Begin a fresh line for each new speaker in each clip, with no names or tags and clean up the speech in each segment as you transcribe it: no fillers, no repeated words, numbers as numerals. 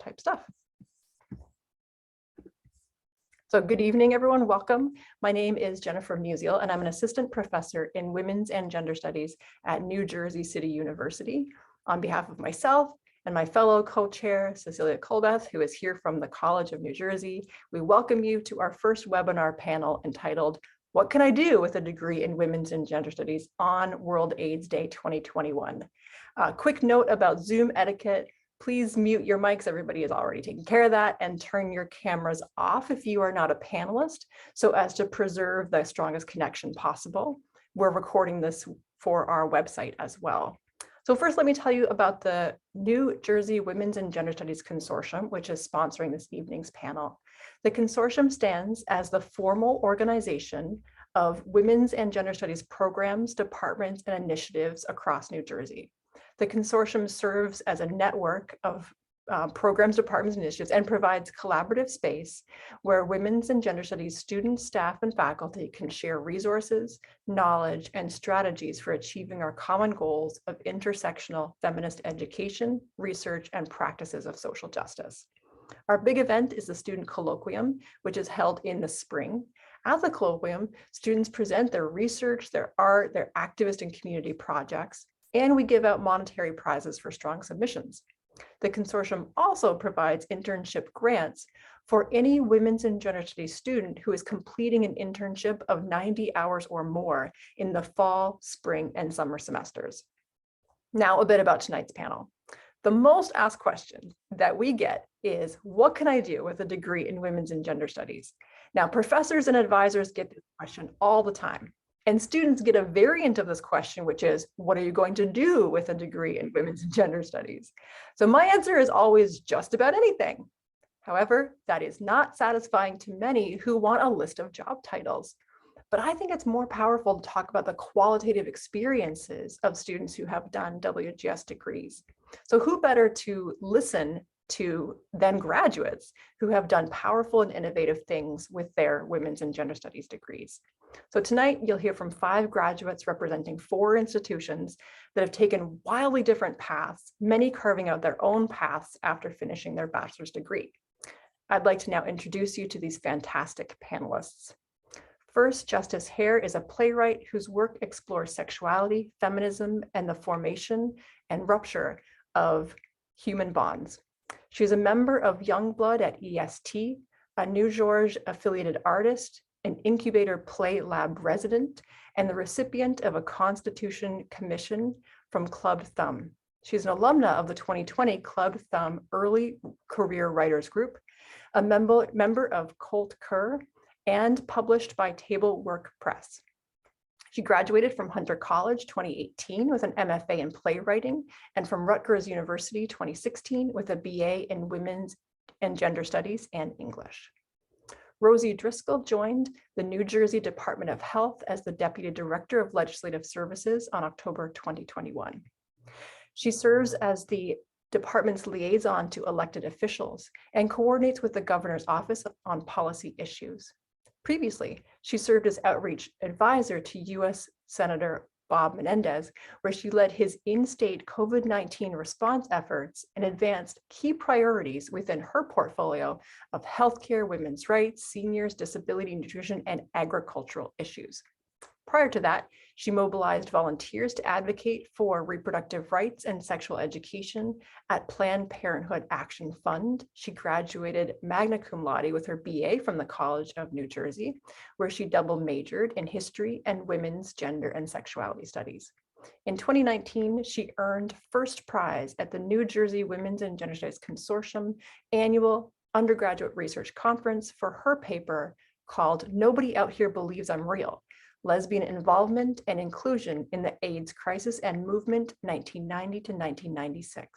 type stuff. So good evening, everyone. Welcome. My name is Jennifer Musial, and I'm an assistant professor in Women's and Gender Studies at New Jersey City University. On behalf of myself and my fellow co-chair, Cecilia Colbeth, who is here from the College of New Jersey, we welcome you to our first webinar panel entitled, "What Can I Do with a Degree in Women's and Gender Studies on World AIDS Day 2021? Quick note about Zoom etiquette. Please mute your mics. Everybody is already taking care of that, and turn your cameras off if you are not a panelist, so as to preserve the strongest connection possible. We're recording this for our website as well. So first, let me tell you about the New Jersey Women's and Gender Studies Consortium, which is sponsoring this evening's panel. The consortium stands as the formal organization of women's and gender studies programs, departments, and initiatives across New Jersey. The consortium serves as a network of programs, departments, and initiatives, and provides collaborative space where women's and gender studies students, staff, and faculty can share resources, knowledge, and strategies for achieving our common goals of intersectional feminist education, research, and practices of social justice. Our big event is the Student Colloquium, which is held in the spring. At the colloquium, students present their research, their art, their activist and community projects, and we give out monetary prizes for strong submissions. The consortium also provides internship grants for any women's and gender studies student who is completing an internship of 90 hours or more in the fall, spring, and summer semesters. Now, a bit about tonight's panel. The most asked question that we get is, what can I do with a degree in women's and gender studies? Now, professors and advisors get this question all the time. And students get a variant of this question, which is, what are you going to do with a degree in women's and gender studies? So my answer is always just about anything. However, that is not satisfying to many who want a list of job titles. But I think it's more powerful to talk about the qualitative experiences of students who have done WGS degrees. So who better to listen to than graduates who have done powerful and innovative things with their women's and gender studies degrees. So tonight, you'll hear from 5 graduates representing 4 institutions that have taken wildly different paths, many carving out their own paths after finishing their bachelor's degree. I'd like to now introduce you to these fantastic panelists. First, Justice Hare is a playwright whose work explores sexuality, feminism, and the formation and rupture of human bonds. She's a member of Young Blood at EST, a New George affiliated artist, an incubator play lab resident, and the recipient of a Constitution Commission from Club Thumb. She's an alumna of the 2020 Club Thumb Early Career Writers Group, a member of Colt Kerr, and published by Table Work Press. She graduated from Hunter College 2018 with an MFA in playwriting, and from Rutgers University 2016 with a BA in Women's and Gender Studies and English. Rosie Driscoll joined the New Jersey Department of Health as the Deputy Director of Legislative Services on October 2021. She serves as the department's liaison to elected officials and coordinates with the governor's office on policy issues. Previously, she served as outreach advisor to U.S. Senator Bob Hernandez, where she led his in-state COVID-19 response efforts and advanced key priorities within her portfolio of healthcare, women's rights, seniors, disability, nutrition, and agricultural issues. Prior to that, she mobilized volunteers to advocate for reproductive rights and sexual education at Planned Parenthood Action Fund. She graduated magna cum laude with her BA from the College of New Jersey, where she double majored in history and women's gender and sexuality studies. In 2019, she earned first prize at the New Jersey Women's and Gender Studies Consortium annual undergraduate research conference for her paper called "Nobody Out Here Believes I'm Real: Lesbian Involvement and Inclusion in the AIDS Crisis and Movement 1990 to 1996.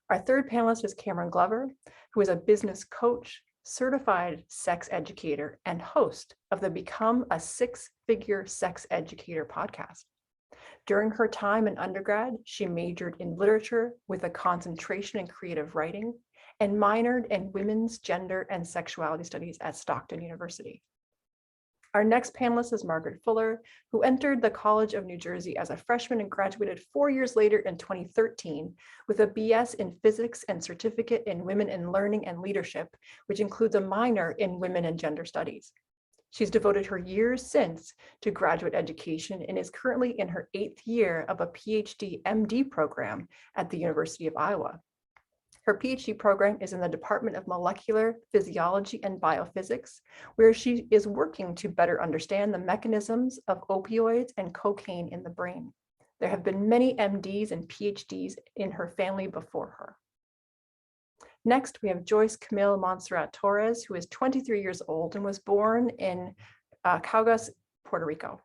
Our third panelist is Cameron Glover, who is a business coach, certified sex educator, and host of the Become a Six-Figure Sex Educator podcast. During her time in undergrad, she majored in literature with a concentration in creative writing and minored in women's gender and sexuality studies at Stockton University. Our next panelist is Margaret Fuller, who entered the College of New Jersey as a freshman and graduated 4 years later in 2013 with a BS in Physics and Certificate in Women in Learning and Leadership, which includes a minor in Women and Gender Studies. She's devoted her years since to graduate education and is currently in her 8th year of a PhD MD program at the University of Iowa. Her PhD program is in the Department of Molecular Physiology and Biophysics, where she is working to better understand the mechanisms of opioids and cocaine in the brain. There have been many MDs and PhDs in her family before her. Next, we have Joyce Camille Monserrat Torres, who is 23 years old and was born in Caugas, Puerto Rico.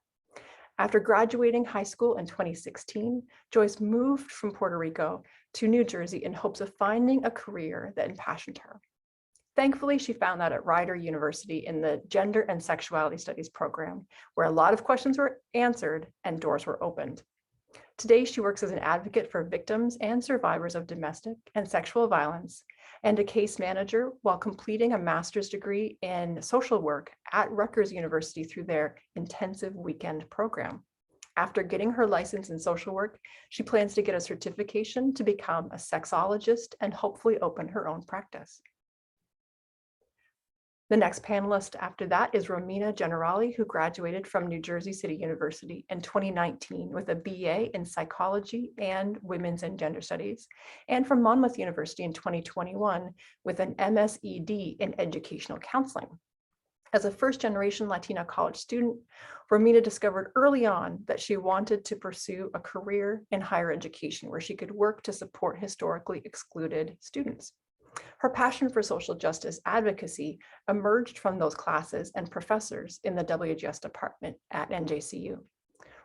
After graduating high school in 2016, Joyce moved from Puerto Rico to New Jersey in hopes of finding a career that impassioned her. Thankfully, she found that at Rider University in the Gender and Sexuality Studies program, where a lot of questions were answered and doors were opened. Today, she works as an advocate for victims and survivors of domestic and sexual violence and a case manager while completing a master's degree in social work at Rutgers University through their intensive weekend program. After getting her license in social work, she plans to get a certification to become a sexologist and hopefully open her own practice. The next panelist after that is Romina Generali, who graduated from New Jersey City University in 2019 with a BA in Psychology and Women's and Gender Studies, and from Monmouth University in 2021 with an MSED in Educational Counseling. As a first-generation Latina college student, Romina discovered early on that she wanted to pursue a career in higher education where she could work to support historically excluded students. Her passion for social justice advocacy emerged from those classes and professors in the WGS department at NJCU.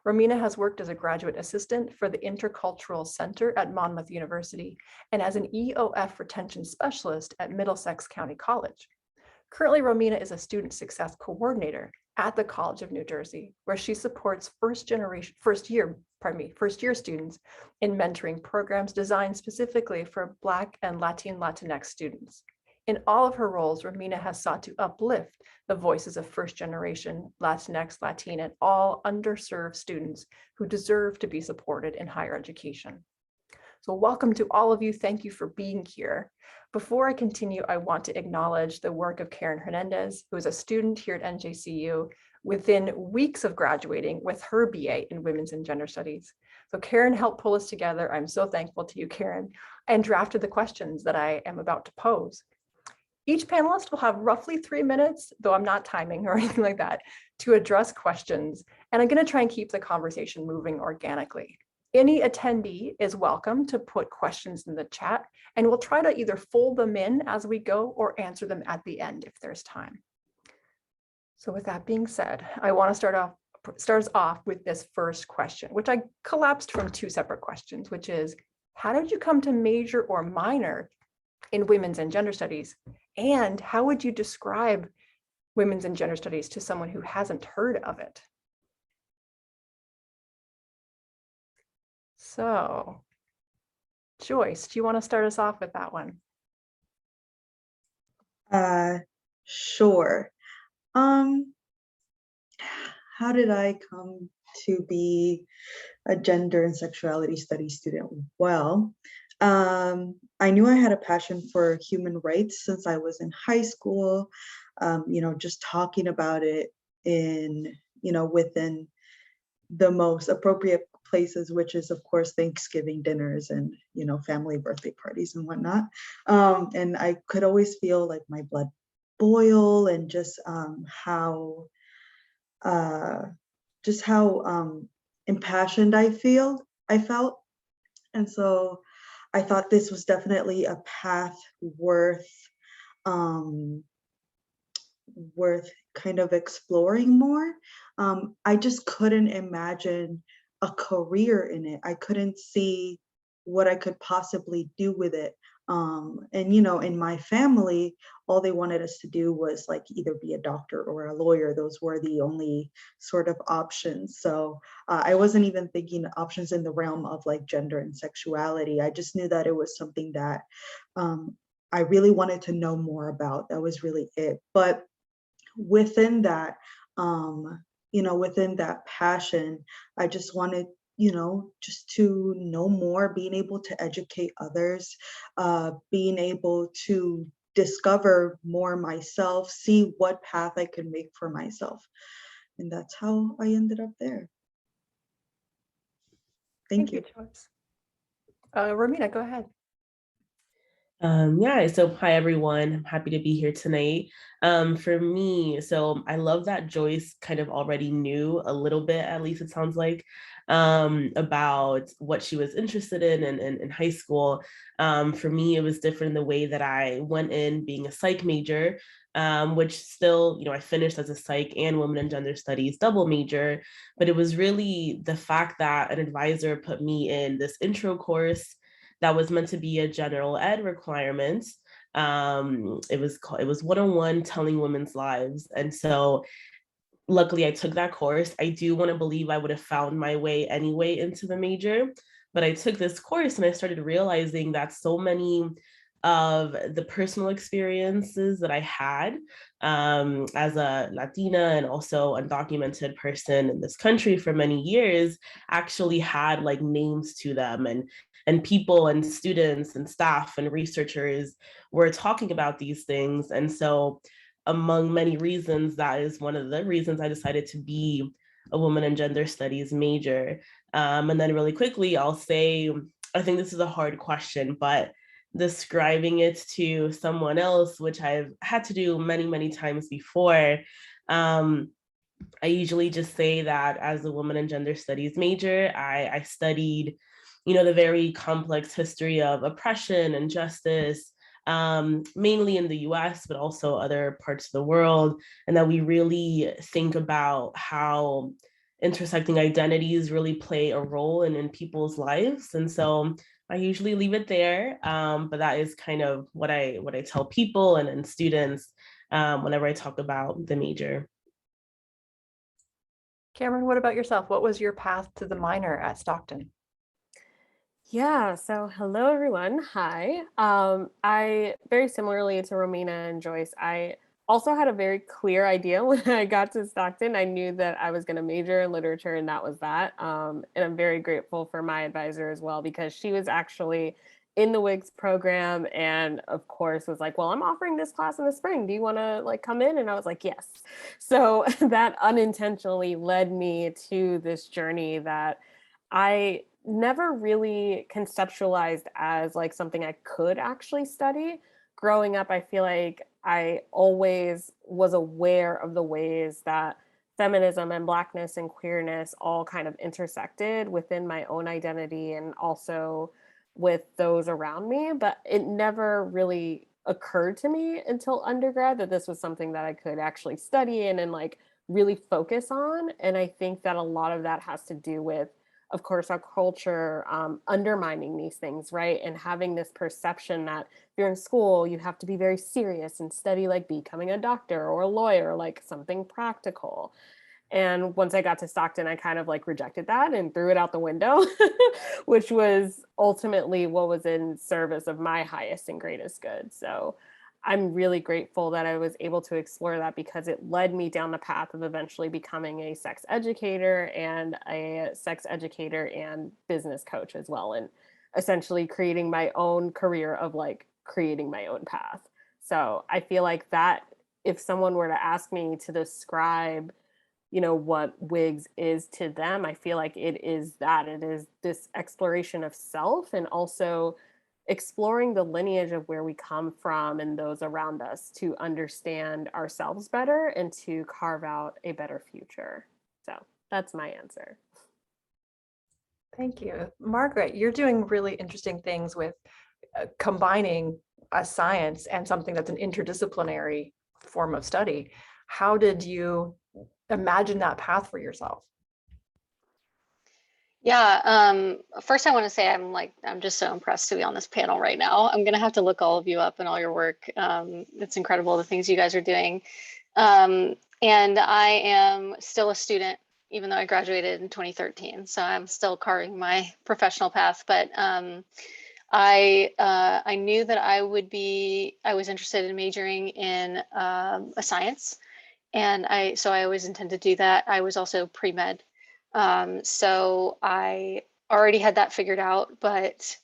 Romina has worked as a graduate assistant for the Intercultural Center at Monmouth University and as an EOF retention specialist at Middlesex County College. Currently, Romina is a student success coordinator at the College of New Jersey, where she supports first-year students in mentoring programs designed specifically for Black and Latinx students. In all of her roles, Romina has sought to uplift the voices of first-generation Latinx, Latina, and all underserved students who deserve to be supported in higher education. So welcome to all of you. Thank you for being here. Before I continue, I want to acknowledge the work of Karen Hernandez, who is a student here at NJCU within weeks of graduating with her BA in Women's and Gender Studies. So Karen helped pull us together. I'm so thankful to you, Karen, and drafted the questions that I am about to pose. Each panelist will have roughly 3 minutes, though I'm not timing or anything like that, to address questions. And I'm going to try and keep the conversation moving organically. Any attendee is welcome to put questions in the chat, and we'll try to either fold them in as we go or answer them at the end if there's time. So with that being said, I want to start us off with this first question, which I collapsed from 2 separate questions, which is, how did you come to major or minor in Women's and Gender Studies? And how would you describe Women's and Gender Studies to someone who hasn't heard of it? So, Joyce, do you want to start us off with that one?
Sure. How did I come to be a gender and sexuality studies student? Well, I knew I had a passion for human rights since I was in high school, just talking about it in, within the most appropriate places, which is of course Thanksgiving dinners and family birthday parties and whatnot. And I could always feel like my blood boil and just how impassioned I felt. And so I thought this was definitely a path worth kind of exploring more. I just couldn't imagine a career in it. I couldn't see what I could possibly do with it. And in my family, all they wanted us to do was like either be a doctor or a lawyer. Those were the only sort of options. So I wasn't even thinking options in the realm of like gender and sexuality. I just knew that it was something that I really wanted to know more about. That was really it. But within that, Within that passion, I just wanted, just to know more, being able to educate others, being able to discover more myself, see what path I could make for myself. And that's how I ended up there. Thank you.
Joyce. Romina, go ahead.
Yeah, so hi everyone. I'm happy to be here tonight. For me, so I love that Joyce kind of already knew a little bit, at least it sounds like, about what she was interested in high school. For me, it was different the way that I went in being a psych major, which still, I finished as a psych and women and gender studies double major, but it was really the fact that an advisor put me in this intro course that was meant to be a general ed requirement. It was 101 telling women's lives. And so luckily I took that course. I do want to believe I would have found my way anyway into the major, but I took this course and I started realizing that so many of the personal experiences that I had as a Latina and also undocumented person in this country for many years actually had like names to them, and people and students and staff and researchers were talking about these things. And so among many reasons, that is one of the reasons I decided to be a woman and gender studies major. And then really quickly, I'll say, I think this is a hard question, but describing it to someone else, which I've had to do many, many times before, I usually just say that as a woman and gender studies major, I studied, the very complex history of oppression and justice, mainly in the US, but also other parts of the world, and that we really think about how intersecting identities really play a role in people's lives. And so I usually leave it there, but that is kind of what I tell people and students whenever I talk about the major.
Cameron, what about yourself? What was your path to the minor at Stockton?
Yeah, so hello everyone. Hi. I very similarly to Romina and Joyce, I also had a very clear idea when I got to Stockton. I knew that I was going to major in literature and that was that. And I'm very grateful for my advisor as well, because she was actually in the WIGS program and of course was like, well, I'm offering this class in the spring. Do you want to like come in? And I was like, yes. So that unintentionally led me to this journey that I never really conceptualized as like something I could actually study. Growing up, I feel like I always was aware of the ways that feminism and Blackness and queerness all kind of intersected within my own identity and also with those around me. But it never really occurred to me until undergrad that this was something that I could actually study and like really focus on. And I think that a lot of that has to do with, of course, our culture undermining these things, right? And having this perception that if you're in school, you have to be very serious and study like becoming a doctor or a lawyer, like something practical. And once I got to Stockton, I kind of like rejected that and threw it out the window, which was ultimately what was in service of my highest and greatest good. So I'm really grateful that I was able to explore that because it led me down the path of eventually becoming a sex educator and business coach as well. And essentially creating my own career of like creating my own path. So I feel like that if someone were to ask me to describe, what WIGS is to them, I feel like it is this exploration of self and also exploring the lineage of where we come from and those around us to understand ourselves better and to carve out a better future. So that's my answer.
Thank you. Margaret, you're doing really interesting things with combining a science and something that's an interdisciplinary form of study. How did you imagine that path for yourself?
Yeah, first I want to say I'm just so impressed to be on this panel right now. I'm gonna have to look all of you up and all your work. It's incredible the things you guys are doing. And I am still a student, even though I graduated in 2013. So I'm still carving my professional path. But I knew that I was interested in majoring in a science. so I always intend to do that. I was also pre-med. So I already had that figured out, but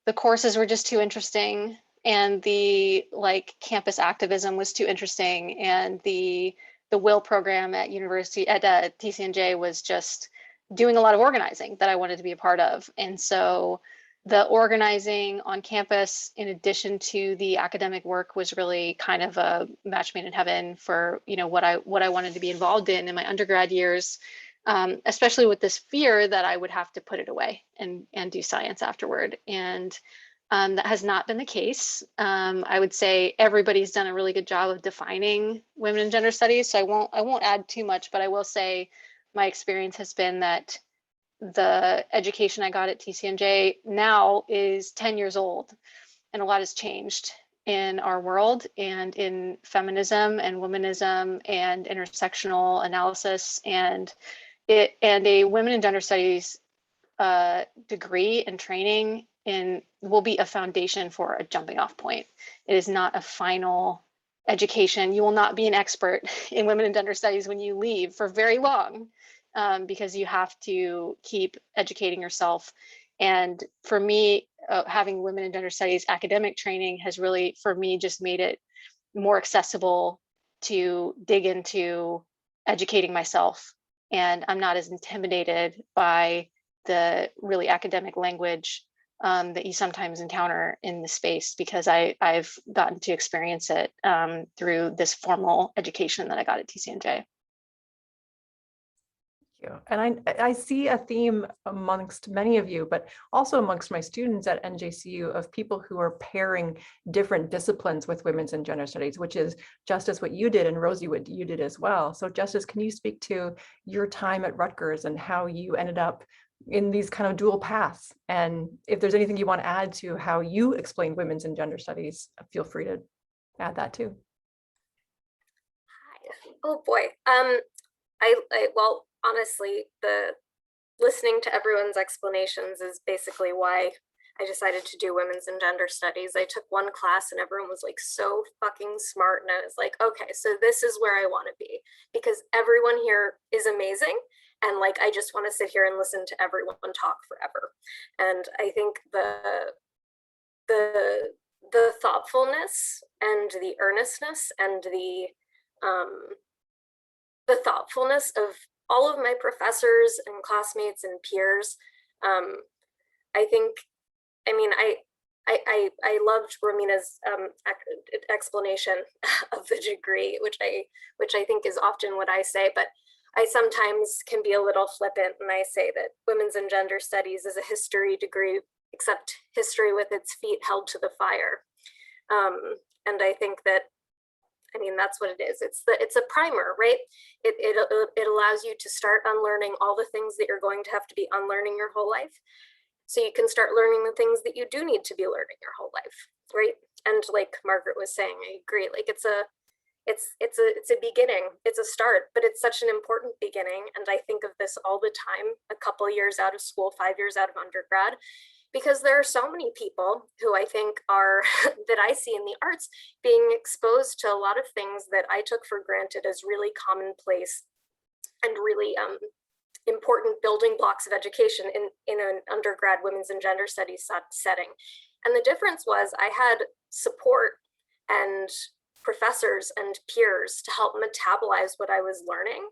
the courses were just too interesting, and the like campus activism was too interesting, and the Will program at TCNJ was just doing a lot of organizing that I wanted to be a part of. And so the organizing on campus, in addition to the academic work, was really kind of a match made in heaven for, you know, what I wanted to be involved in my undergrad years, especially with this fear that I would have to put it away and do science afterward. And that has not been the case. I would say everybody's done a really good job of defining women and gender studies. So I won't add too much, but I will say my experience has been that the education I got at TCNJ now is 10 years old, and a lot has changed in our world and in feminism and womanism and intersectional analysis, and a women and gender studies degree and training will be a foundation for a jumping off point. It is not a final education. You will not be an expert in women and gender studies when you leave for very long, because you have to keep educating yourself. And for me, having women and gender studies academic training has really, for me, just made it more accessible to dig into educating myself. And I'm not as intimidated by the really academic language that you sometimes encounter in the space, because I've gotten to experience it through this formal education that I got at TCNJ.
You. And I see a theme amongst many of you, but also amongst my students at NJCU, of people who are pairing different disciplines with women's and gender studies, which is Justice what you did, and Rosie what you did as well. So Justice, can you speak to your time at Rutgers and how you ended up in these kind of dual paths? And if there's anything you want to add to how you explain women's and gender studies, feel free to add that too.
Oh boy. Well, honestly, the listening to everyone's explanations is basically why I decided to do women's and gender studies. I took one class and everyone was like so fucking smart, and I was like, okay, so this is where I want to be, because everyone here is amazing, and like I just want to sit here and listen to everyone talk forever. And I think the thoughtfulness and the earnestness and the thoughtfulness of all of my professors and classmates and peers. I think, I mean, I loved Romina's explanation of the degree, which I think is often what I say, but I sometimes can be a little flippant when I say that women's and gender studies is a history degree, except history with its feet held to the fire. And I think that, I mean, that's what it is. It's a primer, right? It allows you to start unlearning all the things that you're going to have to be unlearning your whole life, so you can start learning the things that you do need to be learning your whole life, right? And like Margaret was saying, I agree. Like it's a beginning, it's a start, but it's such an important beginning. And I think of this all the time, a couple years out of school, 5 years out of undergrad, because there are so many people who I think are, that I see in the arts, being exposed to a lot of things that I took for granted as really commonplace and really important building blocks of education in an undergrad women's and gender studies setting. And the difference was I had support and professors and peers to help metabolize what I was learning,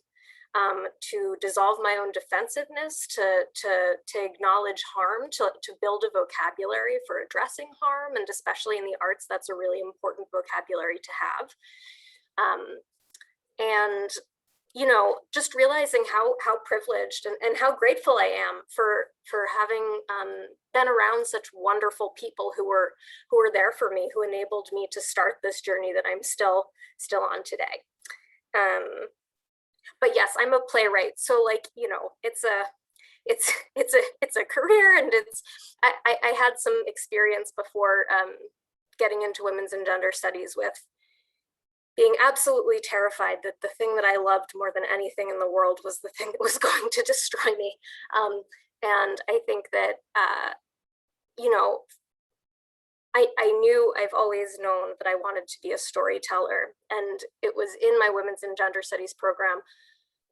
to dissolve my own defensiveness, to acknowledge harm, to build a vocabulary for addressing harm. And especially in the arts, that's a really important vocabulary to have. And, you know, just realizing how privileged and how grateful I am for having been around such wonderful people who were there for me, who enabled me to start this journey that I'm still on today. But yes, I'm a playwright, so like, you know, it's a career, and I had some experience before getting into women's and gender studies with being absolutely terrified that the thing that I loved more than anything in the world was the thing that was going to destroy me. And I think that, you know, I've always known that I wanted to be a storyteller. And it was in my women's and gender studies program,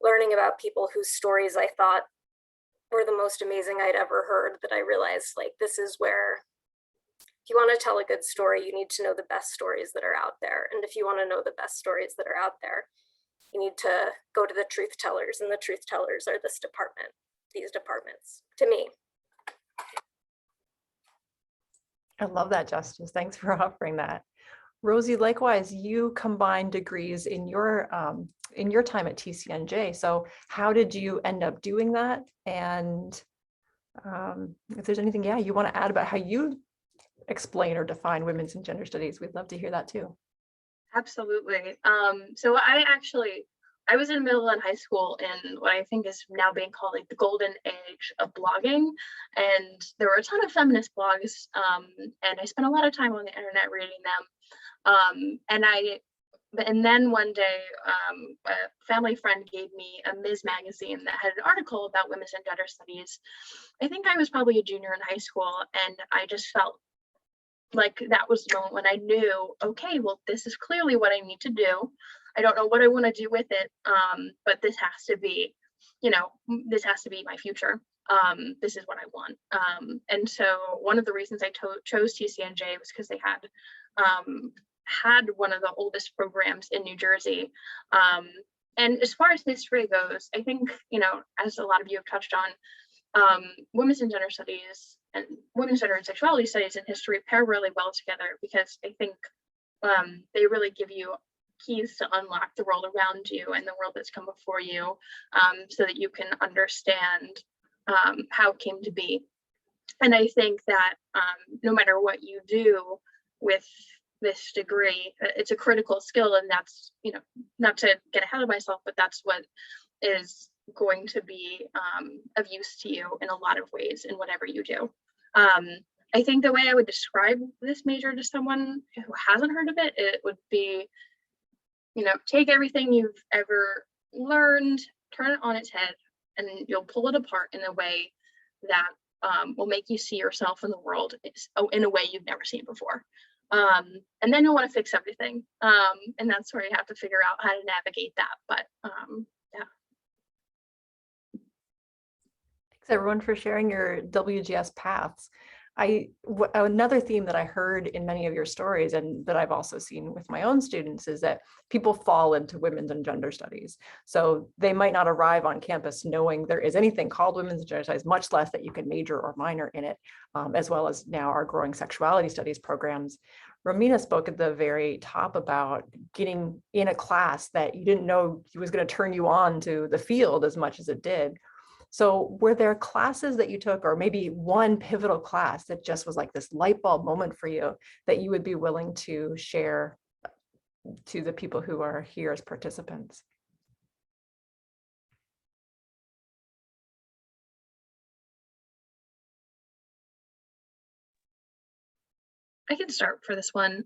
learning about people whose stories I thought were the most amazing I'd ever heard, that I realized, like, this is where, if you want to tell a good story, you need to know the best stories that are out there. And if you want to know the best stories that are out there, you need to go to the truth tellers, and the truth tellers are these departments, to me.
I love that, Justice. Thanks for offering that. Rosie, likewise, you combined degrees in your time at TCNJ. So how did you end up doing that? And if there's anything, you want to add about how you explain or define women's and gender studies, we'd love to hear that too.
Absolutely. So I was in middle and high school in what I think is now being called like the golden age of blogging. And there were a ton of feminist blogs. And I spent a lot of time on the internet reading them. And then one day, a family friend gave me a Ms. magazine that had an article about women's and gender studies. I think I was probably a junior in high school, and I just felt like that was the moment when I knew, okay, well, this is clearly what I need to do. I don't know what I want to do with it, but this has to be, this has to be my future. This is what I want. And so one of the reasons I chose TCNJ was because they had one of the oldest programs in New Jersey. And as far as history goes, I think, as a lot of you have touched on, women's and gender studies and women's gender and sexuality studies and history pair really well together, because I think they really give you keys to unlock the world around you and the world that's come before you, so that you can understand how it came to be. And I think that no matter what you do with this degree, it's a critical skill, and that's, not to get ahead of myself, but that's what is going to be of use to you in a lot of ways in whatever you do. I think the way I would describe this major to someone who hasn't heard of it, it would be, take everything you've ever learned, turn it on its head, and you'll pull it apart in a way that will make you see yourself in the world in a way you've never seen before. And then you'll want to fix everything. And that's where you have to figure out how to navigate that. But yeah.
Thanks everyone for sharing your WGS paths. Another theme that I heard in many of your stories, and that I've also seen with my own students, is that people fall into women's and gender studies. So they might not arrive on campus knowing there is anything called women's and gender studies, much less that you can major or minor in it, as well as now our growing sexuality studies programs. Romina spoke at the very top about getting in a class that you didn't know was going to turn you on to the field as much as it did. So were there classes that you took, or maybe one pivotal class that just was like this light bulb moment for you that you would be willing to share to the people who are here as participants?
I can start for this one.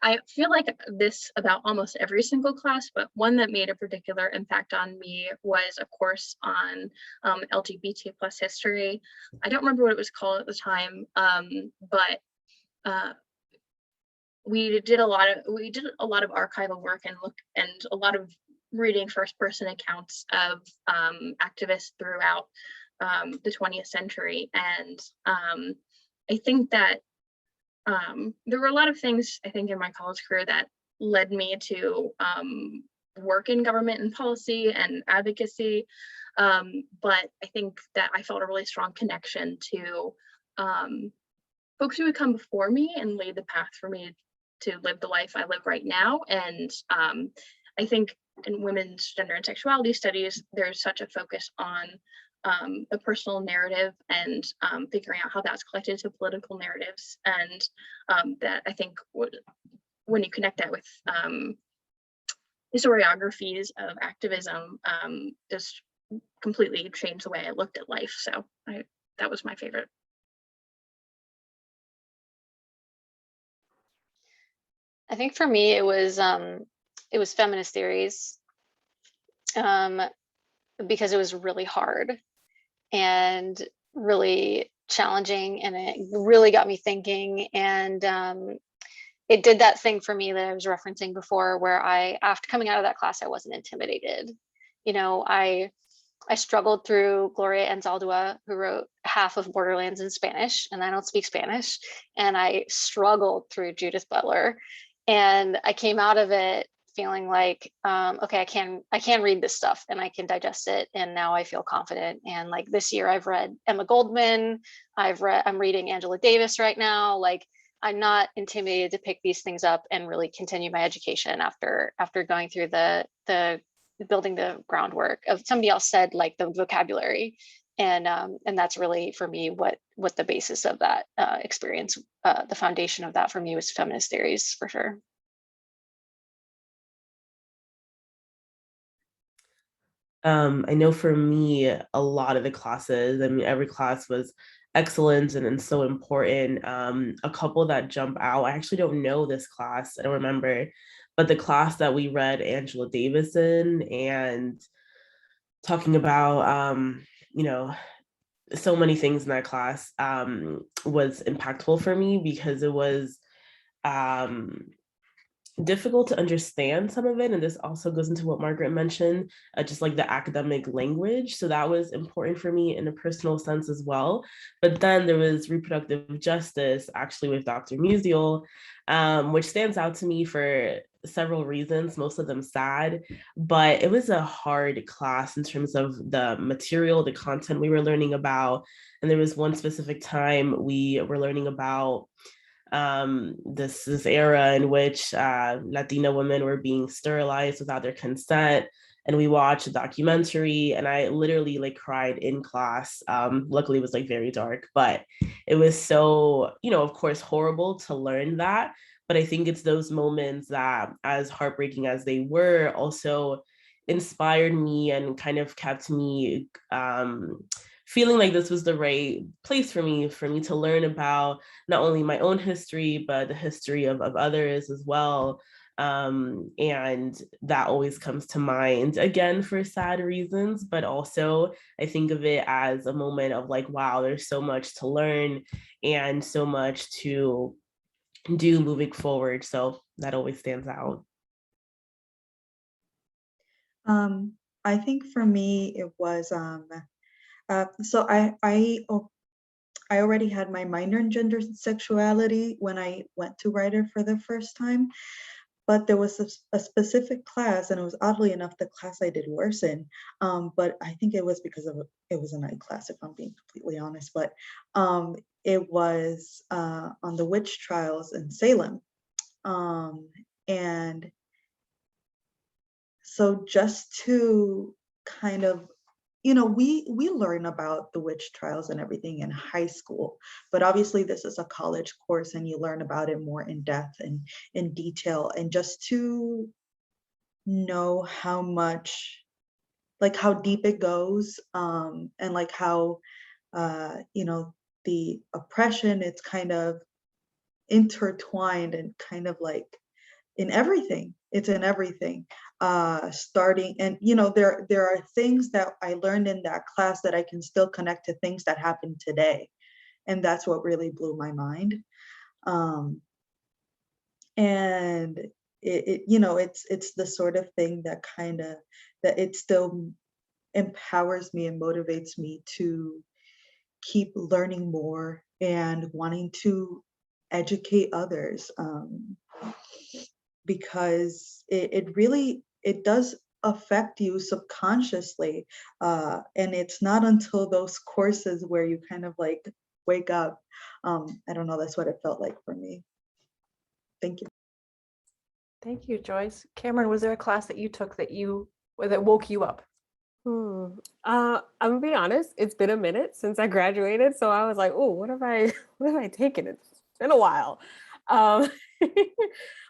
I feel like this about almost every single class, but one that made a particular impact on me was a course on LGBT plus history. I don't remember what it was called at the time, but we did a lot of archival work and a lot of reading first-person accounts of activists throughout the 20th century, and I think that there were a lot of things, I think, in my college career that led me to work in government and policy and advocacy. But I think that I felt a really strong connection to folks who would come before me and laid the path for me to live the life I live right now. And I think in women's gender and sexuality studies, there's such a focus on the personal narrative and figuring out how that's collected into political narratives, and that I think when you connect that with historiographies of activism, just completely changed the way I looked at life. So that was my favorite.
I think for me it was Feminist Theories, because it was really hard and really challenging, and it really got me thinking. And it did that thing for me that I was referencing before, where after coming out of that class, I wasn't intimidated. You know, I struggled through Gloria Anzaldúa, who wrote half of Borderlands in Spanish, and I don't speak Spanish. And I struggled through Judith Butler, and I came out of it feeling like, okay, I can read this stuff and I can digest it. And now I feel confident. And like this year I've read Emma Goldman, I'm reading Angela Davis right now. Like, I'm not intimidated to pick these things up and really continue my education after going through the building the groundwork of, somebody else said, like, the vocabulary. And that's really, for me, what the basis of that experience, the foundation of that for me was feminist theories, for sure.
I know for me, a lot of the classes, I mean, every class was excellent and so important. A couple that jump out, I actually don't know this class, I don't remember, but the class that we read Angela Davis in, and talking about, you know, so many things in that class was impactful for me, because it was difficult to understand some of it. And this also goes into what Margaret mentioned, just like the academic language. So that was important for me in a personal sense as well. But then there was reproductive justice, actually, with Dr. Musial, which stands out to me for several reasons, most of them sad, but it was a hard class in terms of the material, the content we were learning about. And there was one specific time we were learning about this era in which Latina women were being sterilized without their consent. And we watched a documentary, and I literally like cried in class. Luckily it was like very dark, but it was so, you know, of course, horrible to learn that. But I think it's those moments that, as heartbreaking as they were, also inspired me and kind of kept me feeling like this was the right place for me to learn about not only my own history, but the history of others as well. And that always comes to mind, again, for sad reasons, but also I think of it as a moment of like, wow, there's so much to learn and so much to do moving forward. So that always stands out.
I think for me, it was, so I already had my minor in gender and sexuality when I went to writer for the first time, but there was a specific class, and it was oddly enough the class I did worse in, but I think it was because it was a night class, if I'm being completely honest, but it was on the witch trials in Salem. And so just to kind of, you know, we learn about the witch trials and everything in high school, but obviously this is a college course and you learn about it more in depth and in detail. And just to know how much, like how deep it goes, and like how, you know, the oppression, it's kind of intertwined and kind of like in everything. It's in everything. Starting, and you know, there are things that I learned in that class that I can still connect to things that happen today, and that's what really blew my mind. And it you know, it's the sort of thing that kind of, that it still empowers me and motivates me to keep learning more and wanting to educate others, because it really, it does affect you subconsciously, and it's not until those courses where you kind of like wake up. I don't know, that's what it felt like for me. Thank you.
Thank you, Joyce. Cameron, was there a class that you took that woke you up?
I'm gonna be honest, it's been a minute since I graduated, so I was like, oh, what have I taken? It's been a while.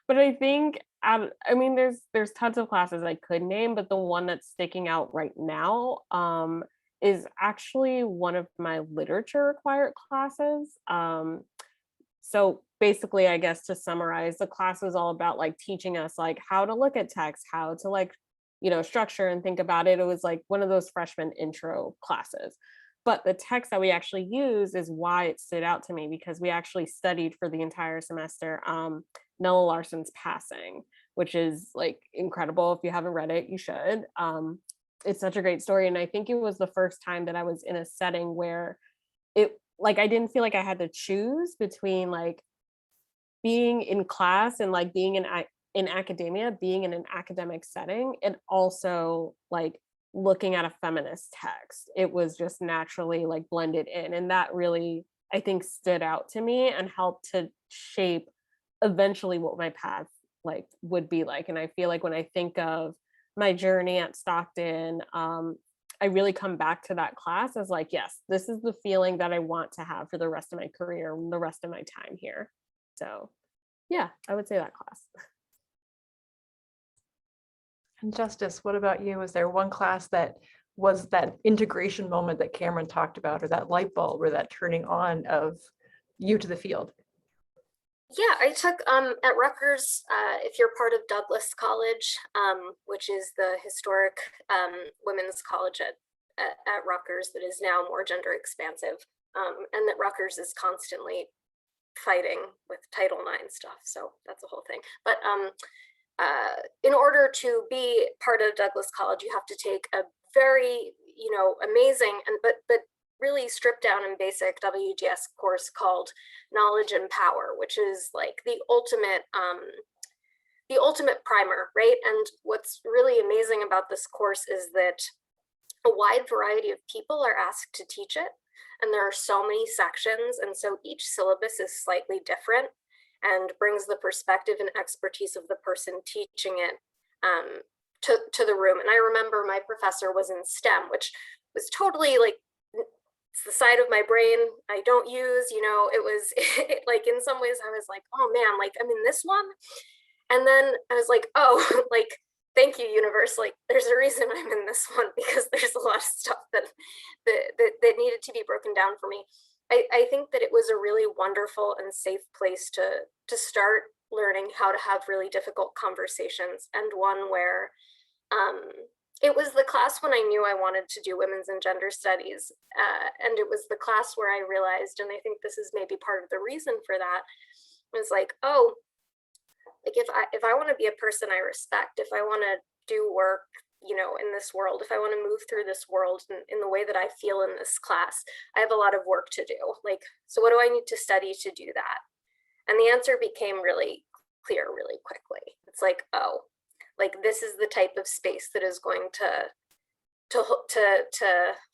But I think, I mean, there's tons of classes I could name, but the one that's sticking out right now is actually one of my literature required classes. So basically, I guess to summarize, the class was all about like teaching us like how to look at text, how to like, you know, structure and think about it. It was like one of those freshman intro classes. But the text that we actually use is why it stood out to me, because we actually studied for the entire semester Nella Larsen's Passing, which is like incredible. If you haven't read it, you should. It's such a great story. And I think it was the first time that I was in a setting where it, like, I didn't feel like I had to choose between like being in class and like being in academia, being in an academic setting, and also like looking at a feminist text. It was just naturally like blended in. And that really, I think, stood out to me and helped to shape eventually what my path like would be like. And I feel like when I think of my journey at Stockton, I really come back to that class as like, yes, this is the feeling that I want to have for the rest of my career, the rest of my time here. So yeah, I would say that class.
And Justice, what about you? Was there one class that was that integration moment that Cameron talked about, or that light bulb, or that turning on of you to the field?
Yeah, I took at Rutgers, if you're part of Douglas College, which is the historic women's college at Rutgers that is now more gender expansive, and that Rutgers is constantly fighting with Title IX stuff. So that's a whole thing. But in order to be part of Douglas College, you have to take a very, amazing and but really stripped down and basic WGS course called Knowledge and Power, which is like the ultimate primer, right? And what's really amazing about this course is that a wide variety of people are asked to teach it, and there are so many sections, and so each syllabus is slightly different and brings the perspective and expertise of the person teaching it to the room. And I remember my professor was in STEM, which was totally like, it's the side of my brain I don't use, it was like, in some ways I was like, oh man, like I'm in this one. And then I was like, oh, like, thank you, universe. Like there's a reason I'm in this one, because there's a lot of stuff that needed to be broken down for me. I think that it was a really wonderful and safe place to start learning how to have really difficult conversations, and one where it was the class when I knew I wanted to do women's and gender studies, and it was the class where I realized, and I think this is maybe part of the reason for that, was like, oh, like if I want to be a person I respect, if I want to do work, in this world, if I want to move through this world in the way that I feel in this class, I have a lot of work to do. Like, so what do I need to study to do that? And the answer became really clear really quickly. It's like, oh, like this is the type of space that is going to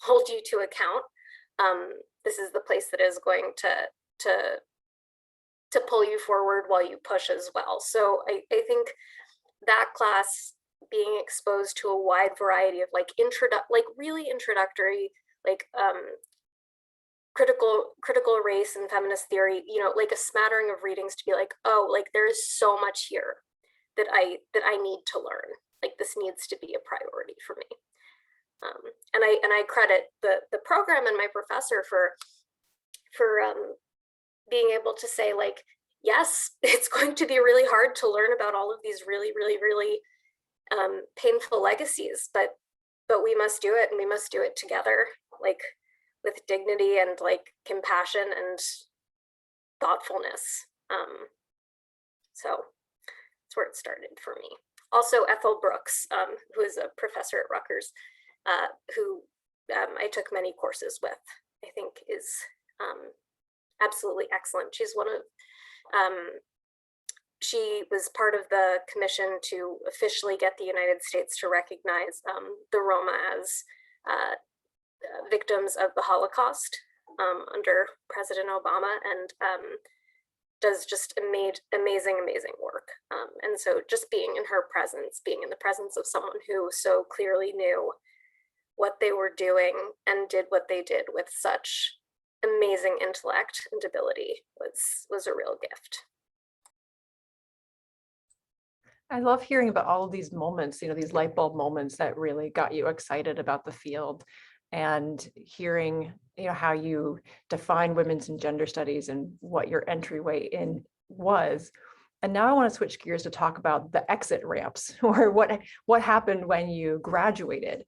hold you to account. This is the place that is going to pull you forward while you push as well. So I think that class, being exposed to a wide variety of like really introductory, like critical race and feminist theory, like a smattering of readings to be like, oh, like there is so much here that I need to learn. Like this needs to be a priority for me. And I credit the program and my professor for being able to say like, yes, it's going to be really hard to learn about all of these really painful legacies, but we must do it, and we must do it together, like with dignity and like compassion and thoughtfulness. So that's where it started for me. Also, Ethel Brooks, who is a professor at Rutgers, who I took many courses with, I think is absolutely excellent. She's one of she was part of the commission to officially get the United States to recognize the Roma as victims of the Holocaust under President Obama, and does just amazing work. And so just being in her presence, being in the presence of someone who so clearly knew what they were doing and did what they did with such amazing intellect and ability was a real gift.
I love hearing about all of these moments, these light bulb moments that really got you excited about the field, and hearing, how you define women's and gender studies and what your entryway in was. And now I want to switch gears to talk about the exit ramps, or what happened when you graduated.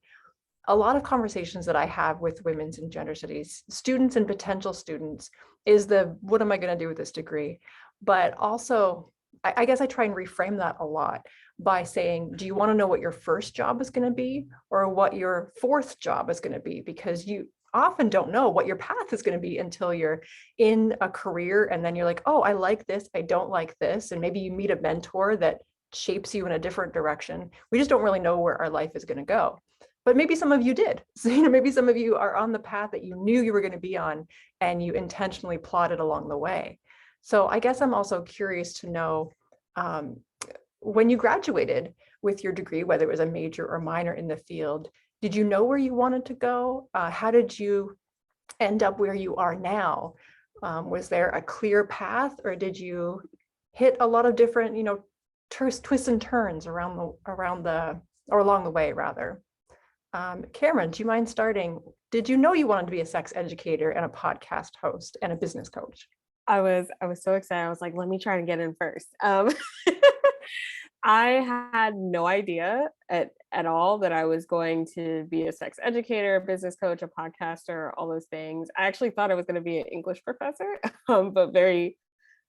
a lot of conversations that I have with women's and gender studies students and potential students is what am I going to do with this degree? But also, I guess I try and reframe that a lot by saying, do you want to know what your first job is going to be or what your fourth job is going to be? Because you often don't know what your path is going to be until you're in a career and then you're like, oh, I like this, I don't like this. And maybe you meet a mentor that shapes you in a different direction. We just don't really know where our life is going to go. But maybe some of you did. So, maybe some of you are on the path that you knew you were going to be on and you intentionally plotted along the way. So I guess I'm also curious to know, when you graduated with your degree, whether it was a major or minor in the field, did you know where you wanted to go? How did you end up where you are now? Was there a clear path, or did you hit a lot of different, twists and turns along the way, rather? Cameron, do you mind starting? Did you know you wanted to be a sex educator and a podcast host and a business coach?
I was so excited. I was like, let me try to get in first. I had no idea at all that I was going to be a sex educator, a business coach, a podcaster, all those things. I actually thought I was going to be an English professor, but very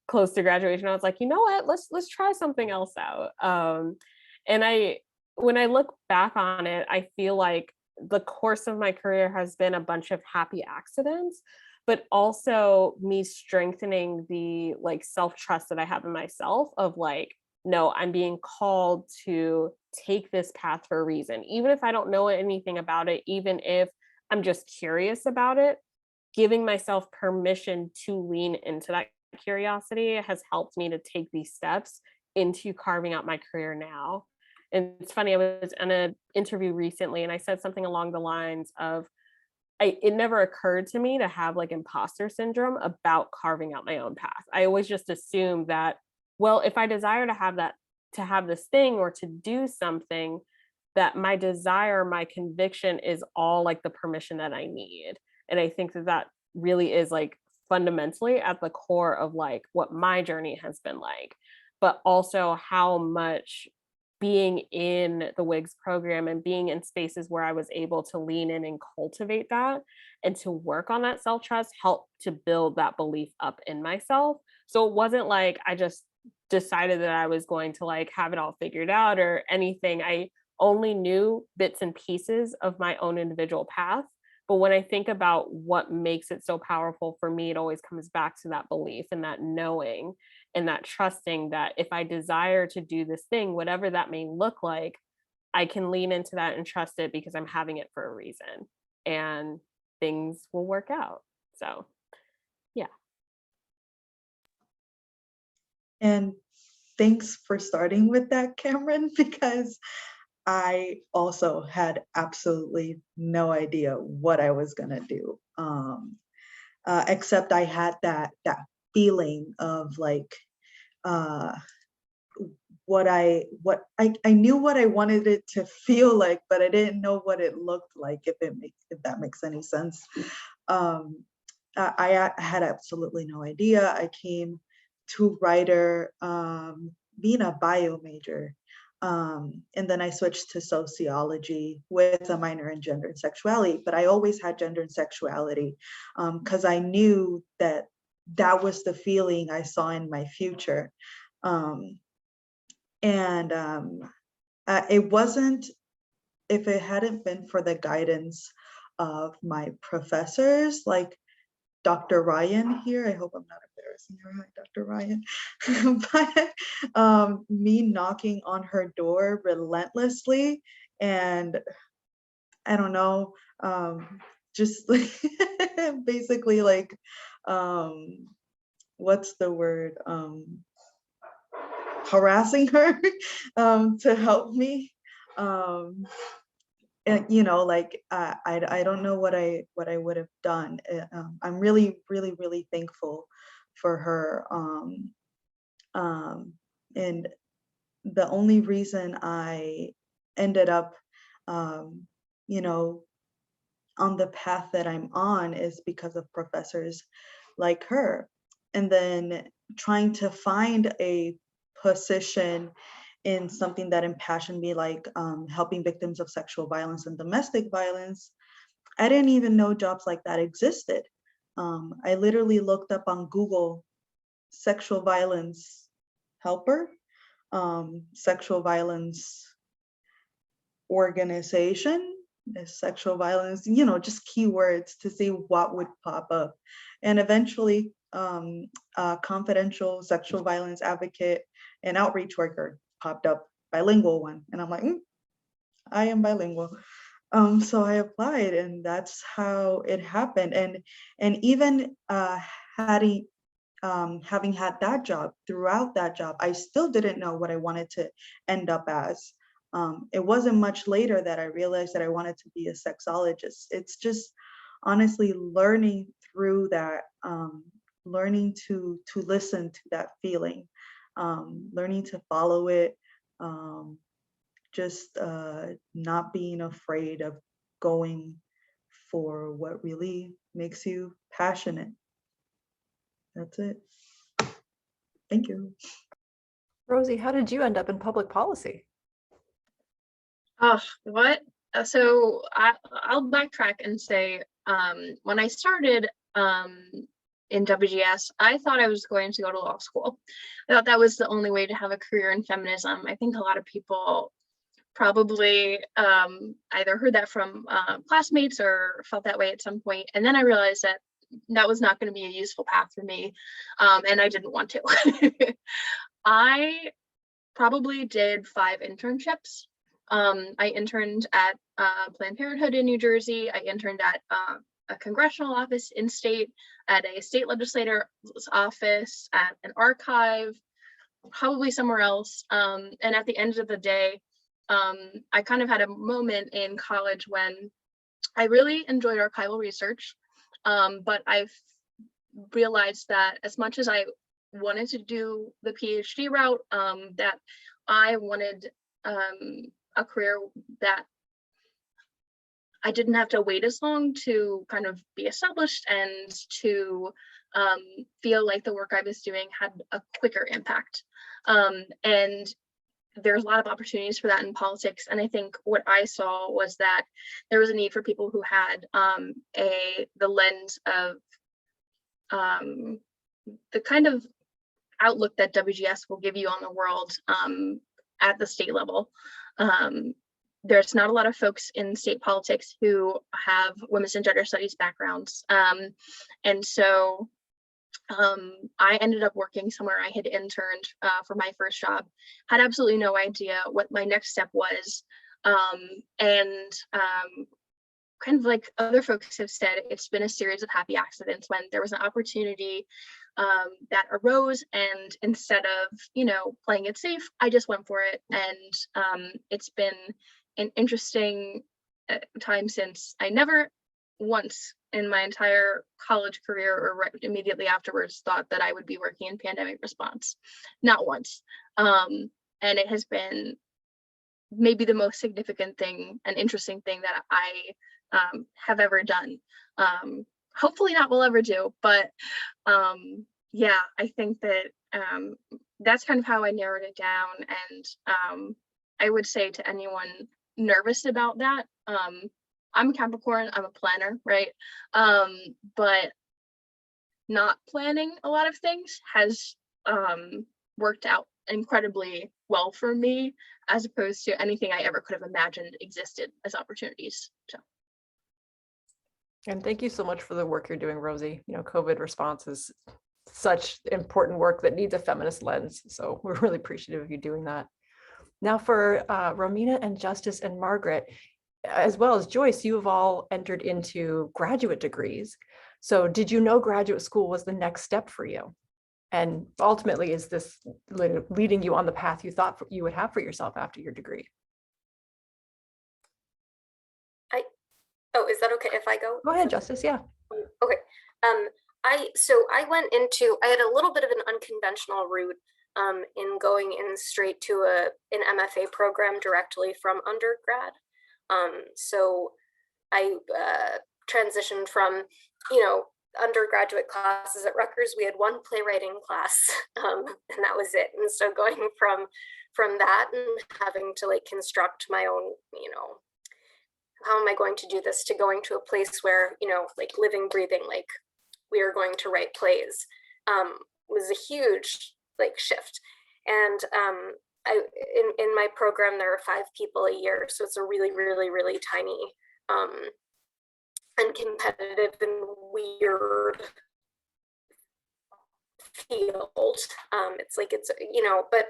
close to graduation, I was like, you know what, let's try something else out. And when I look back on it, I feel like the course of my career has been a bunch of happy accidents, but also me strengthening the like self-trust that I have in myself of like, no, I'm being called to take this path for a reason. Even if I don't know anything about it, even if I'm just curious about it, giving myself permission to lean into that curiosity has helped me to take these steps into carving out my career now. And it's funny, I was in an interview recently and I said something along the lines of, it never occurred to me to have like imposter syndrome about carving out my own path. I always just assumed that, well, if I desire to have this thing or to do something, that my desire, my conviction is all like the permission that I need. And I think that really is like fundamentally at the core of like what my journey has been like, but also how much being in the WIGS program and being in spaces where I was able to lean in and cultivate that and to work on that self-trust helped to build that belief up in myself. So it wasn't like I just decided that I was going to like have it all figured out or anything. I only knew bits and pieces of my own individual path. But when I think about what makes it so powerful for me, it always comes back to that belief and that knowing and that trusting that if I desire to do this thing, whatever that may look like, I can lean into that and trust it because I'm having it for a reason and things will work out. So, yeah.
And thanks for starting with that, Cameron, because I also had absolutely no idea what I was gonna do, except I had that feeling of like what I knew what I wanted it to feel like, but I didn't know what it looked like. If that makes any sense. I had absolutely no idea. I came to writer being a bio major. And then I switched to sociology with a minor in gender and sexuality, but I always had gender and sexuality because I knew that was the feeling I saw in my future. It wasn't, if it hadn't been for the guidance of my professors, like Dr. Ryan here, I hope I'm not embarrassing her, Dr. Ryan, but me knocking on her door relentlessly, and I don't know, just like basically like, what's the word? Harassing her to help me. And like I don't know what I would have done. I'm really thankful for her. And the only reason I ended up on the path that I'm on is because of professors like her. And then trying to find a position in something that impassioned me, like helping victims of sexual violence and domestic violence, I didn't even know jobs like that existed. I literally looked up on Google sexual violence helper, sexual violence organization, sexual violence, just keywords to see what would pop up. And eventually, confidential sexual violence advocate and outreach worker popped up, bilingual one. And I'm like, I am bilingual. So I applied, and that's how it happened. And even having had that job, throughout that job, I still didn't know what I wanted to end up as. It wasn't much later that I realized that I wanted to be a sexologist. It's just honestly learning through that, learning to listen to that feeling, learning to follow it, just not being afraid of going for what really makes you passionate. That's it. Thank you.
Rosie, how did you end up in public policy?
Oh, what? So I'll backtrack and say, when I started in WGS, I thought I was going to go to law school. I thought that was the only way to have a career in feminism. I think a lot of people probably either heard that from classmates or felt that way at some point. And then I realized that that was not going to be a useful path for me, and I didn't want to. I probably did 5 internships. I interned at Planned Parenthood in New Jersey. I interned at a congressional office in state, at a state legislator's office, at an archive, probably somewhere else. And at the end of the day, I kind of had a moment in college when I really enjoyed archival research, but I've realized that as much as I wanted to do the PhD route, that I wanted a career that I didn't have to wait as long to kind of be established and to feel like the work I was doing had a quicker impact. And there's a lot of opportunities for that in politics. And I think what I saw was that there was a need for people who had the lens of the kind of outlook that WGS will give you on the world at the state level. There's not a lot of folks in state politics who have women's and gender studies backgrounds. And so I ended up working somewhere I had interned for my first job, had absolutely no idea what my next step was. And kind of like other folks have said, it's been a series of happy accidents when there was an opportunity that arose, and instead of, playing it safe, I just went for it. And it's been an interesting time since. I never once in my entire college career or right immediately afterwards thought that I would be working in pandemic response. Not once. And it has been maybe the most significant thing and interesting thing that I have ever done. Hopefully not will ever do, but yeah, I think that that's kind of how I narrowed it down. And I would say to anyone nervous about that, I'm a Capricorn, I'm a planner, right? But not planning a lot of things has worked out incredibly well for me, as opposed to anything I ever could have imagined existed as opportunities. So.
And thank you so much for the work you're doing, Rosie. COVID response is such important work that needs a feminist lens. So we're really appreciative of you doing that. Now for Romina and Justice and Margaret, as well as Joyce, you have all entered into graduate degrees. So did you know graduate school was the next step for you? And ultimately, is this leading you on the path you thought you would have for yourself after your degree?
Oh, is that okay if I go?
Go ahead, Justice, yeah.
Okay. I had a little bit of an unconventional route in going in straight to an MFA program directly from undergrad. So I transitioned from, undergraduate classes at Rutgers. We had one playwriting class, and that was it. And so going from that and having to like construct my own, you know, how am I going to do this, to going to a place where, you know, like living, breathing, like we are going to write plays, was a huge like shift. And in my program, there are 5 people a year. So it's a really, really, really tiny and competitive and weird field. It's like, it's, you know, but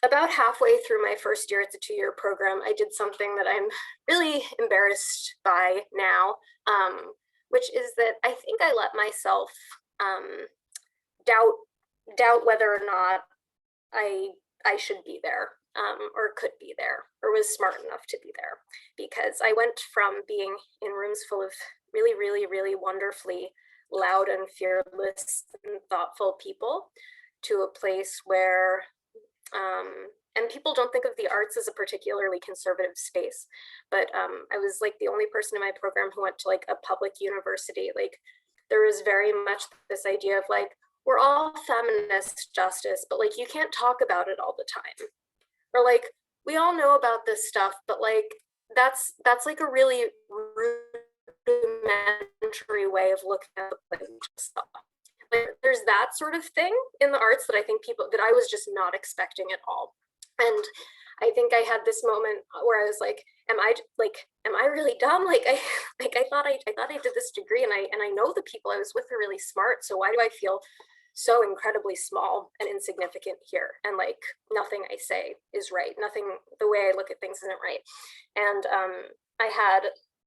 about halfway through my first year, it's a 2-year program, I did something that I'm really embarrassed by now, which is that I think I let myself doubt whether or not I should be there, or could be there, or was smart enough to be there. Because I went from being in rooms full of really, really, really wonderfully loud and fearless and thoughtful people to a place where, and people don't think of the arts as a particularly conservative space, but I was like the only person in my program who went to like a public university. Like there was very much this idea of like, we're all feminist justice, but like you can't talk about it all the time. Or like, we all know about this stuff, but like that's like a really rudimentary way of looking at the stuff. Like, there's that sort of thing in the arts that I think that I was just not expecting at all. And I think I had this moment where I was like, am I really dumb? Like I thought I did this degree, and I know the people I was with are really smart. So why do I feel so incredibly small and insignificant here? And like nothing I say is right. Nothing, the way I look at things isn't right.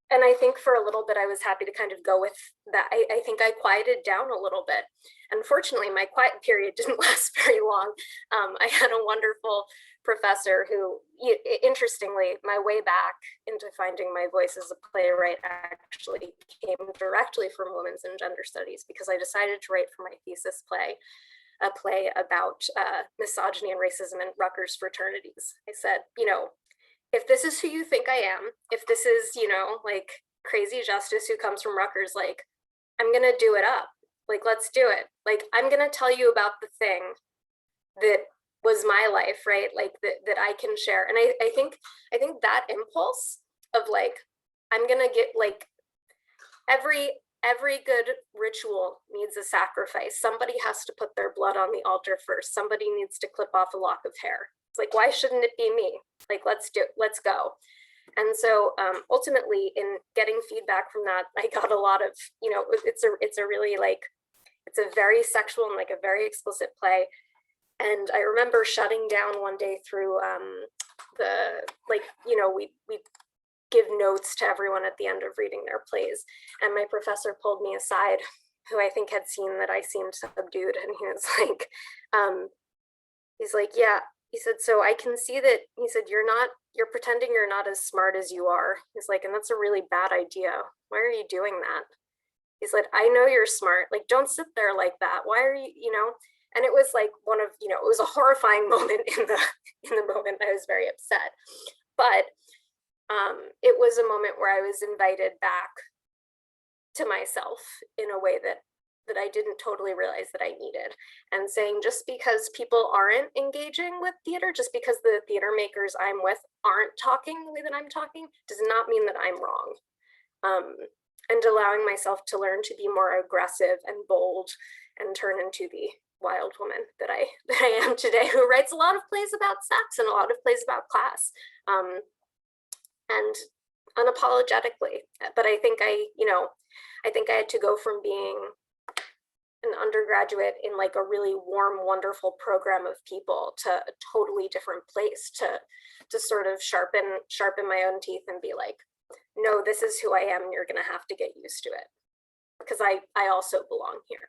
And I think for a little bit, I was happy to kind of go with that. I think I quieted down a little bit. Unfortunately, my quiet period didn't last very long. I had a wonderful professor who, interestingly, my way back into finding my voice as a playwright actually came directly from women's and gender studies, because I decided to write for my thesis play a play about misogyny and racism in Rutgers fraternities. I said, you know, if this is who you think I am, if this is, you know, like crazy justice who comes from Rutgers, like, I'm gonna do it up. Like, let's do it. Like, I'm gonna tell you about the thing that was my life, right? Like that I can share. And I think that impulse of like, I'm gonna get like, every good ritual needs a sacrifice. Somebody has to put their blood on the altar first. Somebody needs to clip off a lock of hair. It's like, why shouldn't it be me? Like, let's go. And so ultimately, in getting feedback from that, I got a lot of, you know, it's a really like, it's a very sexual and like a very explicit play. And I remember shutting down one day through we give notes to everyone at the end of reading their plays. And my professor pulled me aside, who I think had seen that I seemed subdued. And he was like, he's like, yeah. He said, so I can see that, he said, you're pretending you're not as smart as you are. He's like, and that's a really bad idea. Why are you doing that? He's like, I know you're smart. Like, don't sit there like that. Why are you, you know? And it was like one of, you know, it was a horrifying moment in the moment. I was very upset. But it was a moment where I was invited back to myself in a way that I didn't totally realize that I needed. And saying, just because people aren't engaging with theater, just because the theater makers I'm with aren't talking the way that I'm talking, does not mean that I'm wrong. And allowing myself to learn to be more aggressive and bold and turn into the wild woman that I am today, who writes a lot of plays about sex and a lot of plays about class, and unapologetically. But I think I had to go from being an undergraduate in like a really warm, wonderful program of people to a totally different place to sort of sharpen my own teeth and be like, no, this is who I am, and you're gonna have to get used to it, because I also belong here.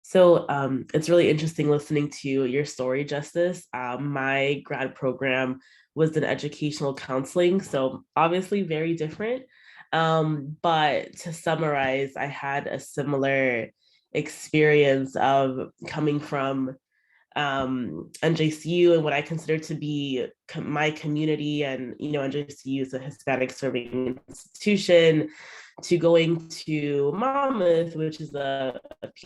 So it's really interesting listening to your story, Justice. My grad program was in educational counseling, so obviously very different. But to summarize, I had a similar experience of coming from NJCU and what I consider to be my community, and NJCU is a Hispanic serving institution, to going to Monmouth, which is a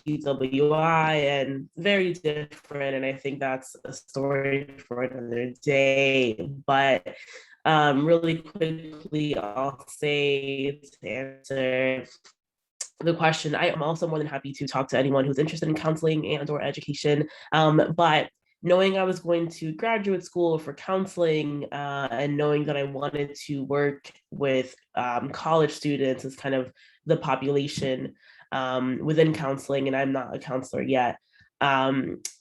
PWI, and very different. And I think that's a story for another day. But really quickly, I'll say to answer the question, I am also more than happy to talk to anyone who's interested in counseling and or education. But knowing I was going to graduate school for counseling and knowing that I wanted to work with college students as kind of the population within counseling, and I'm not a counselor yet,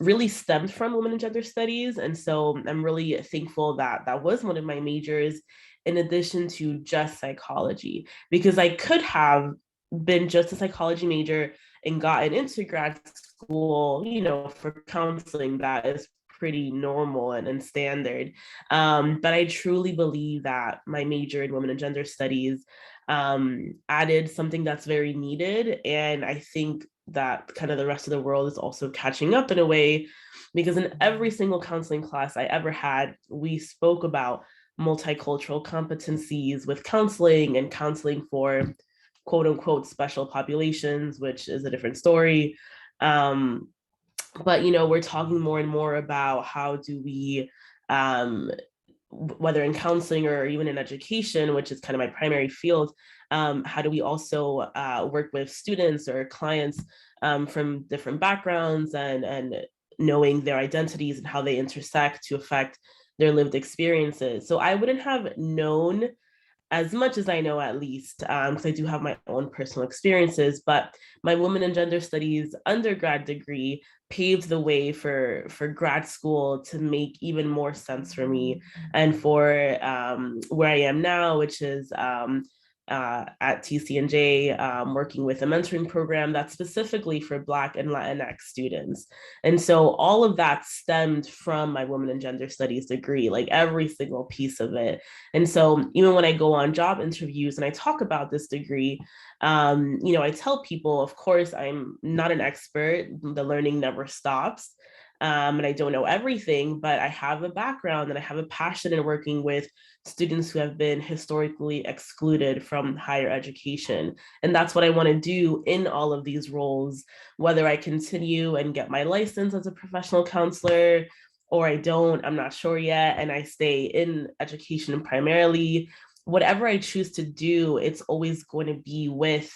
really stemmed from women and gender studies. And so I'm really thankful that that was one of my majors in addition to just psychology, because I could have been just a psychology major and gotten into grad school, you know, for counseling. That is pretty normal and standard. But I truly believe that my major in women and gender studies added something that's very needed. And I think that kind of the rest of the world is also catching up in a way, because in every single counseling class I ever had, we spoke about multicultural competencies with counseling and counseling for quote unquote special populations, which is a different story. But, you know, we're talking more and more about how do we, whether in counseling or even in education, which is kind of my primary field, how do we also work with students or clients from different backgrounds and knowing their identities and how they intersect to affect their lived experiences. So I wouldn't have known as much as I know, at least, because I do have my own personal experiences, but my women and gender studies undergrad degree paved the way for grad school to make even more sense for me and for where I am now, which is at TCNJ, working with a mentoring program that's specifically for Black and Latinx students. And so all of that stemmed from my women and gender studies degree, like every single piece of it. And so even when I go on job interviews and I talk about this degree, you know, I tell people, of course, I'm not an expert. The learning never stops. And I don't know everything, but I have a background and I have a passion in working with students who have been historically excluded from higher education. And that's what I want to do in all of these roles, whether I continue and get my license as a professional counselor or I don't, I'm not sure yet, and I stay in education primarily. Whatever I choose to do, it's always going to be with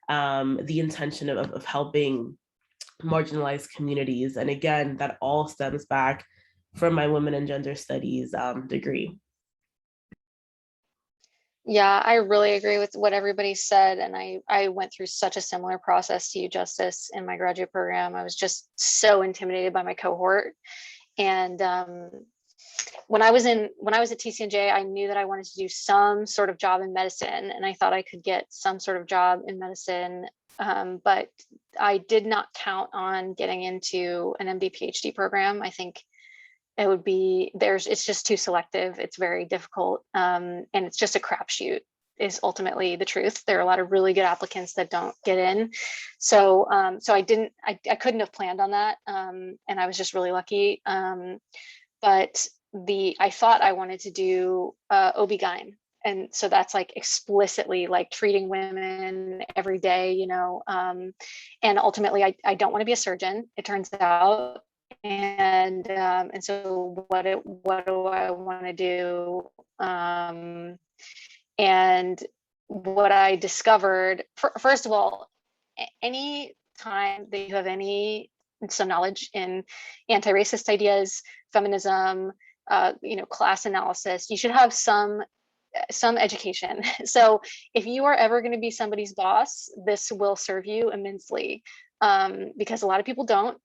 the intention of helping marginalized communities. And again, that all stems back from my women and gender studies degree.
Yeah, I really agree with what everybody said. And I went through such a similar process to you, Justice, in my graduate program. I was just so intimidated by my cohort. And when I was at TCNJ, I knew that I wanted to do some sort of job in medicine, and I thought I could get some sort of job in medicine. But I did not count on getting into an MD PhD program. I think it would be it's just too selective. It's very difficult. And it's just a crapshoot is ultimately the truth. There are a lot of really good applicants that don't get in. So I couldn't have planned on that. And I was just really lucky. But I thought I wanted to do OB-GYN. And so that's like explicitly like treating women every day, you know, and ultimately I don't want to be a surgeon, it turns out. And so what do I want to do? And what I discovered, first of all, any time that you have some knowledge in anti-racist ideas, feminism, you know, class analysis, you should have some education. So if you are ever going to be somebody's boss, this will serve you immensely, because a lot of people don't.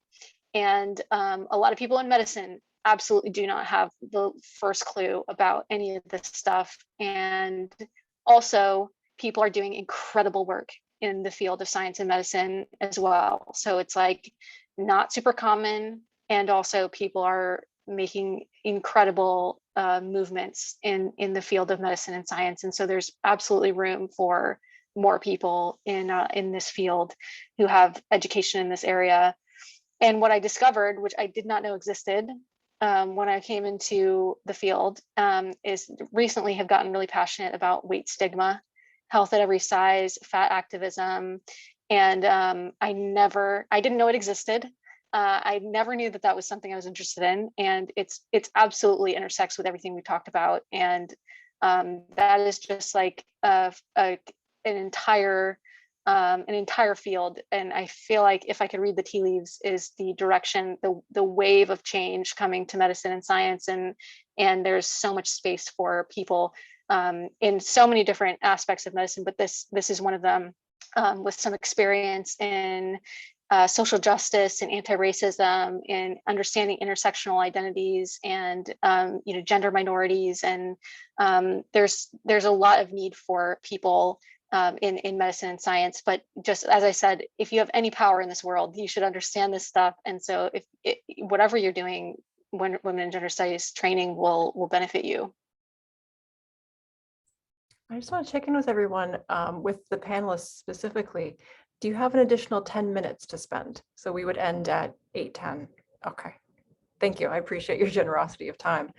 And a lot of people in medicine absolutely do not have the first clue about any of this stuff. And also, people are doing incredible work in the field of science and medicine as well. So it's like not super common. And also people are making incredible movements in the field of medicine and science. And so there's absolutely room for more people in this field who have education in this area. And what I discovered, which I did not know existed when I came into the field, is recently have gotten really passionate about weight stigma, health at every size, fat activism. And I didn't know it existed. I never knew that that was something I was interested in. And it's absolutely intersects with everything we talked about. And that is just like an entire field. And I feel like if I could read the tea leaves, is the direction, the wave of change coming to medicine and science. And there's so much space for people in so many different aspects of medicine, but this is one of them, with some experience in social justice and anti-racism, and understanding intersectional identities and gender minorities. And there's a lot of need for people in medicine and science. But just as I said, if you have any power in this world, you should understand this stuff. And so whatever you're doing, when women and gender studies training will benefit you.
I just want to check in with everyone, with the panelists specifically. Do you have an additional 10 minutes to spend? So we would end at 8:10. Okay. Thank you. I appreciate your generosity of time.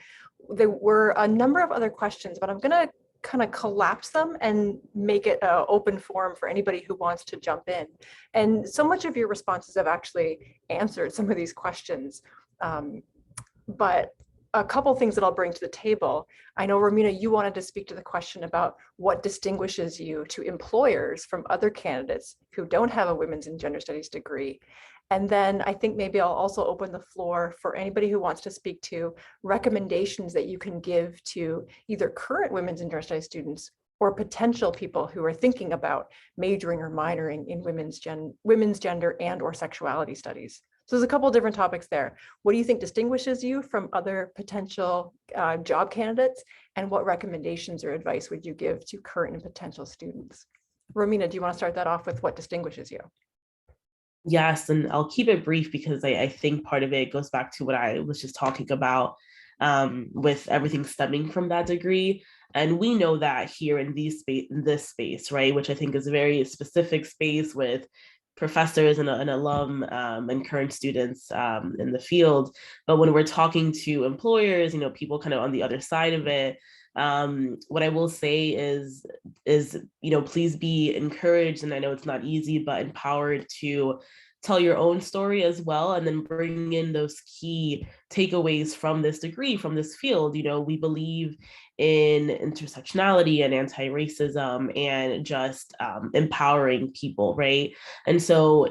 There were a number of other questions, but I'm going to kind of collapse them and make it an open forum for anybody who wants to jump in. And so much of your responses have actually answered some of these questions. But a couple things that I'll bring to the table. I know, Romina, you wanted to speak to the question about what distinguishes you to employers from other candidates who don't have a women's and gender studies degree. And then I think maybe I'll also open the floor for anybody who wants to speak to recommendations that you can give to either current women's and gender studies students or potential people who are thinking about majoring or minoring in women's gender and or sexuality studies. So there's a couple of different topics there. What do you think distinguishes you from other potential job candidates? And what recommendations or advice would you give to current and potential students? Romina, do you want to start that off with what distinguishes you?
Yes, and I'll keep it brief because I think part of it goes back to what I was just talking about, with everything stemming from that degree. And we know that here in this space, right, which I think is a very specific space with professors and alum and current students in the field. But when we're talking to employers, people kind of on the other side of it, what I will say is, please be encouraged, and I know it's not easy, but empowered to tell your own story as well, and then bring in those key takeaways from this degree, from this field. We believe in intersectionality and anti-racism and just empowering people, right? And so,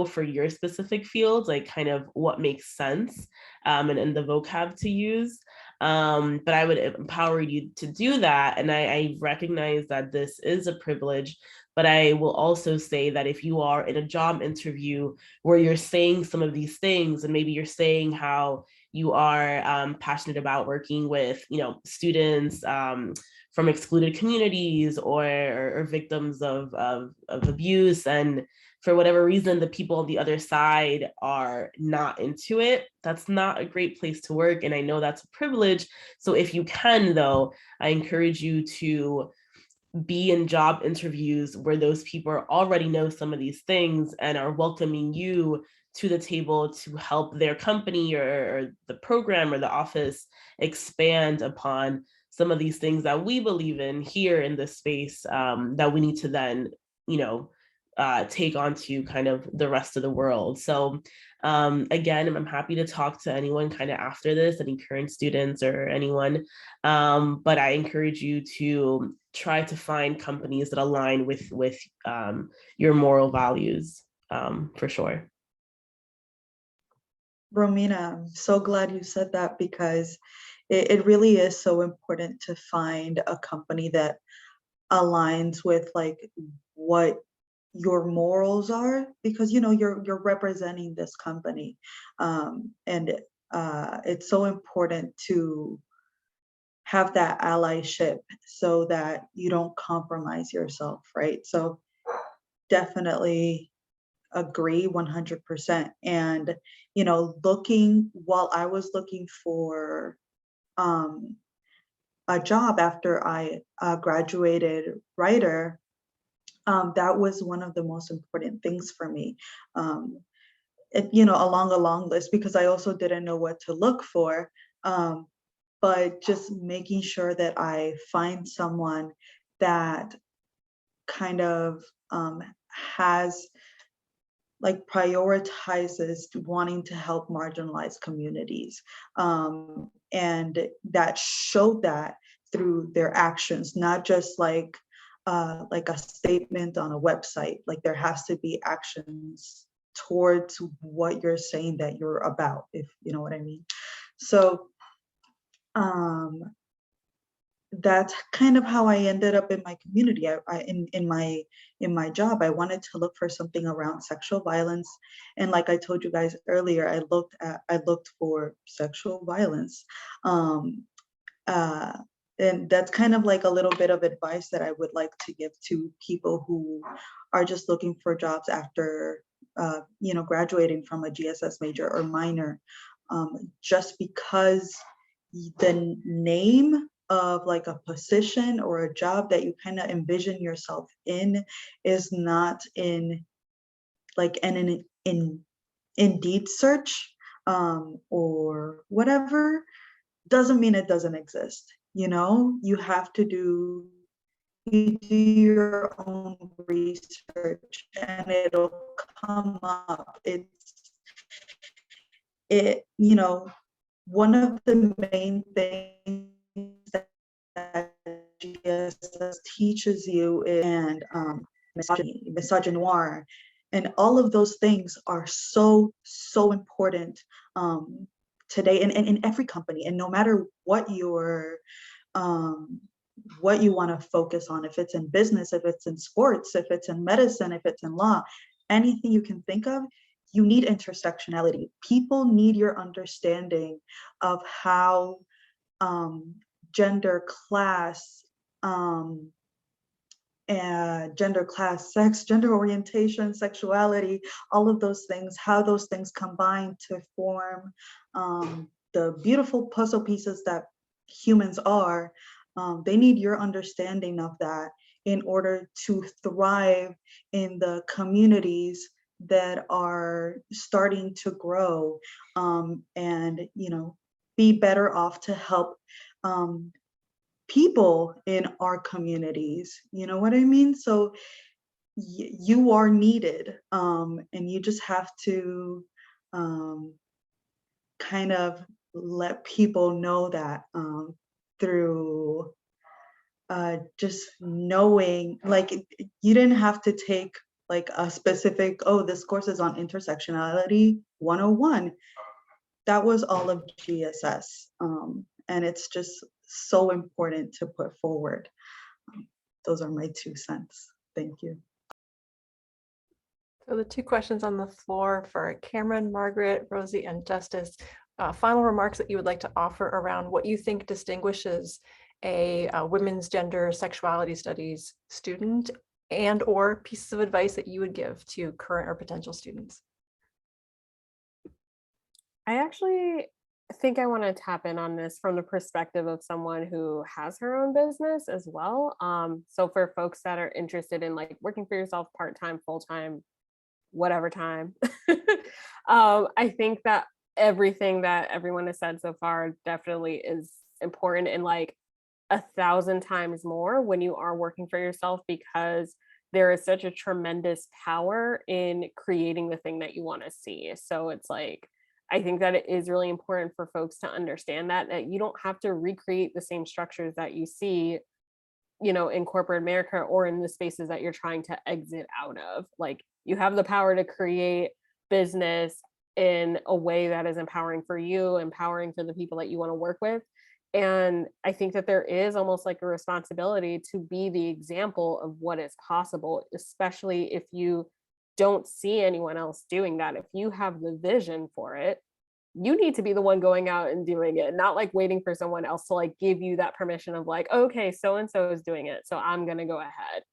for your specific fields, like kind of what makes sense and the vocab to use. But I would empower you to do that. And I recognize that this is a privilege, but I will also say that if you are in a job interview where you're saying some of these things, and maybe you're saying how you are passionate about working with, students from excluded communities or victims of abuse, and for whatever reason, the people on the other side are not into it, that's not a great place to work. And I know that's a privilege. So if you can, though, I encourage you to be in job interviews where those people already know some of these things and are welcoming you to the table to help their company or the program or the office expand upon some of these things that we believe in here in this space, that we need to then, take on to kind of the rest of the world. So again, I'm happy to talk to anyone kind of after this, any current students or anyone, but I encourage you to try to find companies that align with your moral values, for sure.
Romina, I'm so glad you said that, because it really is so important to find a company that aligns with like what your morals are, because you're representing this company, and it's so important to have that allyship so that you don't compromise yourself, right? So definitely agree 100%. And while I was looking for a job after I graduated writer, that was one of the most important things for me. Along a long list, because I also didn't know what to look for, but just making sure that I find someone that kind of has like prioritizes wanting to help marginalized communities. And that showed that through their actions, not just like a statement on a website. Like there has to be actions towards what you're saying that you're about, if you know what I mean. So that's kind of how I ended up in my community. In my job, I wanted to look for something around sexual violence, and like I told you guys earlier, I looked for sexual violence, and that's kind of like a little bit of advice that I would like to give to people who are just looking for jobs after graduating from a GSS major or minor, just because the name of like a position or a job that you kind of envision yourself in is not in like an Indeed search or whatever, doesn't mean it doesn't exist. You have to do your own research and it'll come up. One of the main things that GSS teaches you and misogynoir, and all of those things are so important today in every company, and no matter what what you want to focus on, if it's in business, if it's in sports, if it's in medicine, if it's in law, anything you can think of, you need intersectionality. People need your understanding of how gender, class, sex, gender orientation, sexuality, all of those things, how those things combine to form the beautiful puzzle pieces that humans are. They need your understanding of that in order to thrive in the communities that are starting to grow, and be better off to help people in our communities. You know what I mean? So you are needed, and you just have to kind of let people know that through just knowing, like, you didn't have to take like a specific, oh, this course is on intersectionality 101. That was all of GSS. And it's just so important to put forward. Those are my 2 cents. Thank you.
So the 2 questions on the floor for Cameron, Margaret, Rosie, and Justice. Final remarks that you would like to offer around what you think distinguishes a women's gender sexuality studies student, and or pieces of advice that you would give to current or potential students.
I actually think I want to tap in on this from the perspective of someone who has her own business as well. So for folks that are interested in like working for yourself part-time, full-time, whatever time, I think that everything that everyone has said so far definitely is important, and like 1,000 times more when you are working for yourself, because there is such a tremendous power in creating the thing that you want to see. So it's like, I think that it is really important for folks to understand that you don't have to recreate the same structures that you see, in corporate America or in the spaces that you're trying to exit out of. Like, you have the power to create business in a way that is empowering for you, empowering for the people that you want to work with. And I think that there is almost like a responsibility to be the example of what is possible, especially if you don't see anyone else doing that. If you have the vision for it, you need to be the one going out and doing it, not like waiting for someone else to like give you that permission of like, okay, so and so is doing it, so I'm gonna go ahead,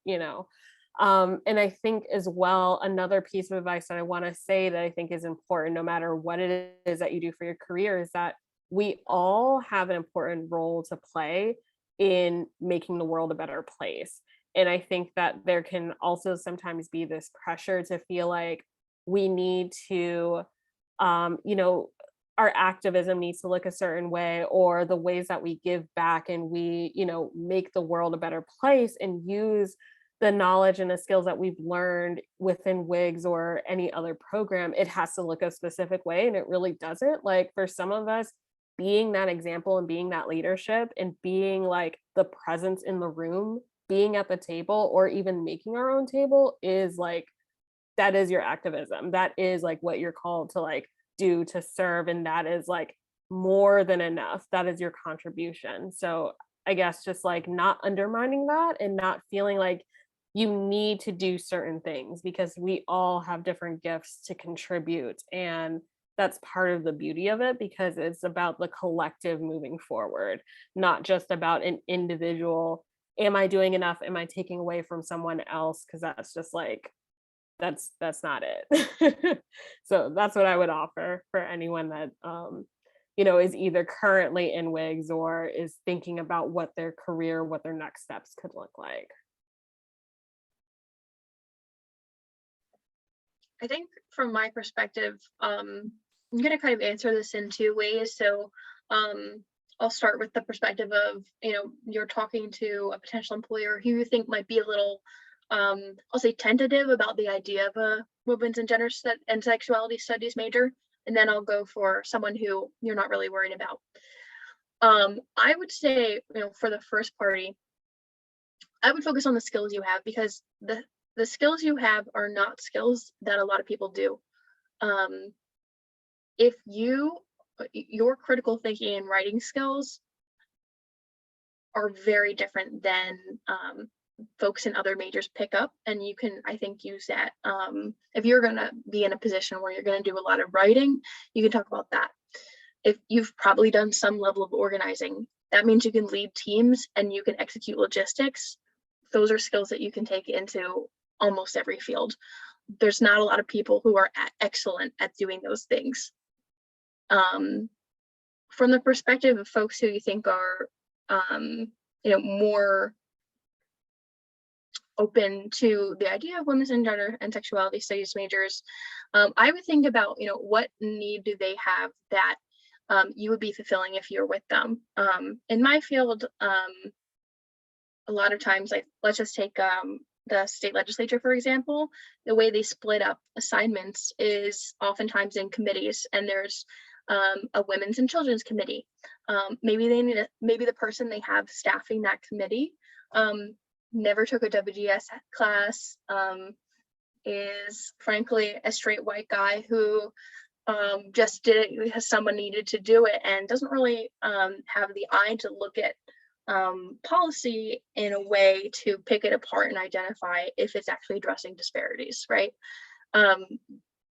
and I think as well, another piece of advice that I want to say that I think is important, no matter what it is that you do for your career, is that we all have an important role to play in making the world a better place. And I think that there can also sometimes be this pressure to feel like we need to, our activism needs to look a certain way, or the ways that we give back and we, make the world a better place and use the knowledge and the skills that we've learned within WIGS or any other program, it has to look a specific way, and it really doesn't. Like for some of us, being that example and being that leadership and being like the presence in the room, being at the table or even making our own table is like, that is your activism. That is like what you're called to like do, to serve. And that is like more than enough. That is your contribution. So I guess just like not undermining that and not feeling like you need to do certain things, because we all have different gifts to contribute. And that's part of the beauty of it, because it's about the collective moving forward, not just about an individual. Am I doing enough? Am I taking away from someone else? Because that's just like, that's not it. So that's what I would offer for anyone that you know, is either currently in WIGS or is thinking about what their career, what their next steps could look like.
I think from my perspective, I'm going to kind of answer this in two ways. So I'll start with the perspective of, you know, you're talking to a potential employer who you think might be a little, I'll say tentative about the idea of a women's and gender and sexuality studies major. And then I'll go for someone who you're not really worried about. I would say, you know, for the first party, I would focus on the skills you have, because the skills you have are not skills that a lot of people do. If your critical thinking and writing skills are very different than folks in other majors pick up, and you can, I think, use that. If you're gonna be in a position where you're gonna do a lot of writing, you can talk about that. If you've probably done some level of organizing, that means you can lead teams and you can execute logistics. Those are skills that you can take into almost every field. There's not a lot of people who are excellent at doing those things. From the perspective of folks who you think are, you know, more open to the idea of women's and gender and sexuality studies majors, I would think about, you know, what need do they have that you would be fulfilling if you're with them. In my field, a lot of times, like, let's just take the state legislature, for example. The way they split up assignments is oftentimes in committees, and there's a women's and children's committee. Maybe they need maybe the person they have staffing that committee never took a WGS class, is frankly a straight white guy who just did it because someone needed to do it, and doesn't really have the eye to look at policy in a way to pick it apart and identify if it's actually addressing disparities, right?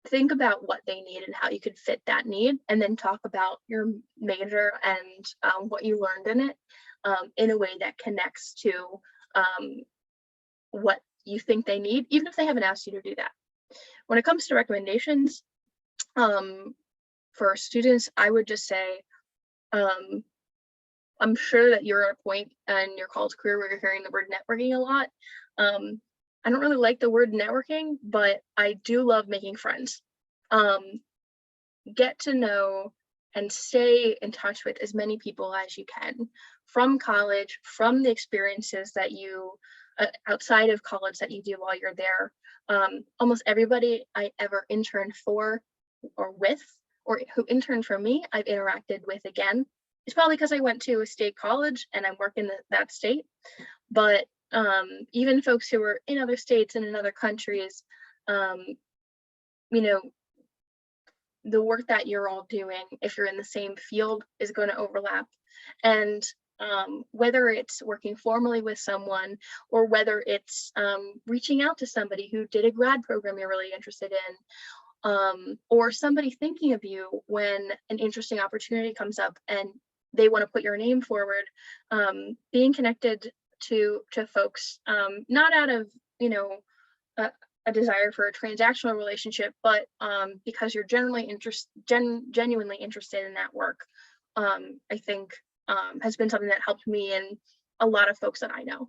Think about what they need and how you could fit that need, and then talk about your major and what you learned in it in a way that connects to what you think they need, even if they haven't asked you to do that. When it comes to recommendations for students, I would just say, I'm sure that you're at a point in your college career where you're hearing the word networking a lot. I don't really like the word networking, but I do love making friends. Get to know and stay in touch with as many people as you can from college, from the experiences that you outside of college that you do while you're there. Almost everybody I ever interned for or with, or who interned for me, I've interacted with again. It's probably because I went to a state college and I'm working that state. But even folks who are in other states and in other countries, you know, the work that you're all doing, if you're in the same field, is going to overlap. And whether it's working formally with someone, or whether it's reaching out to somebody who did a grad program you're really interested in, or somebody thinking of you when an interesting opportunity comes up and they want to put your name forward, being connected to folks, not out of, you know, a desire for a transactional relationship, but because you're genuinely interested in that work, I think has been something that helped me and a lot of folks that I know.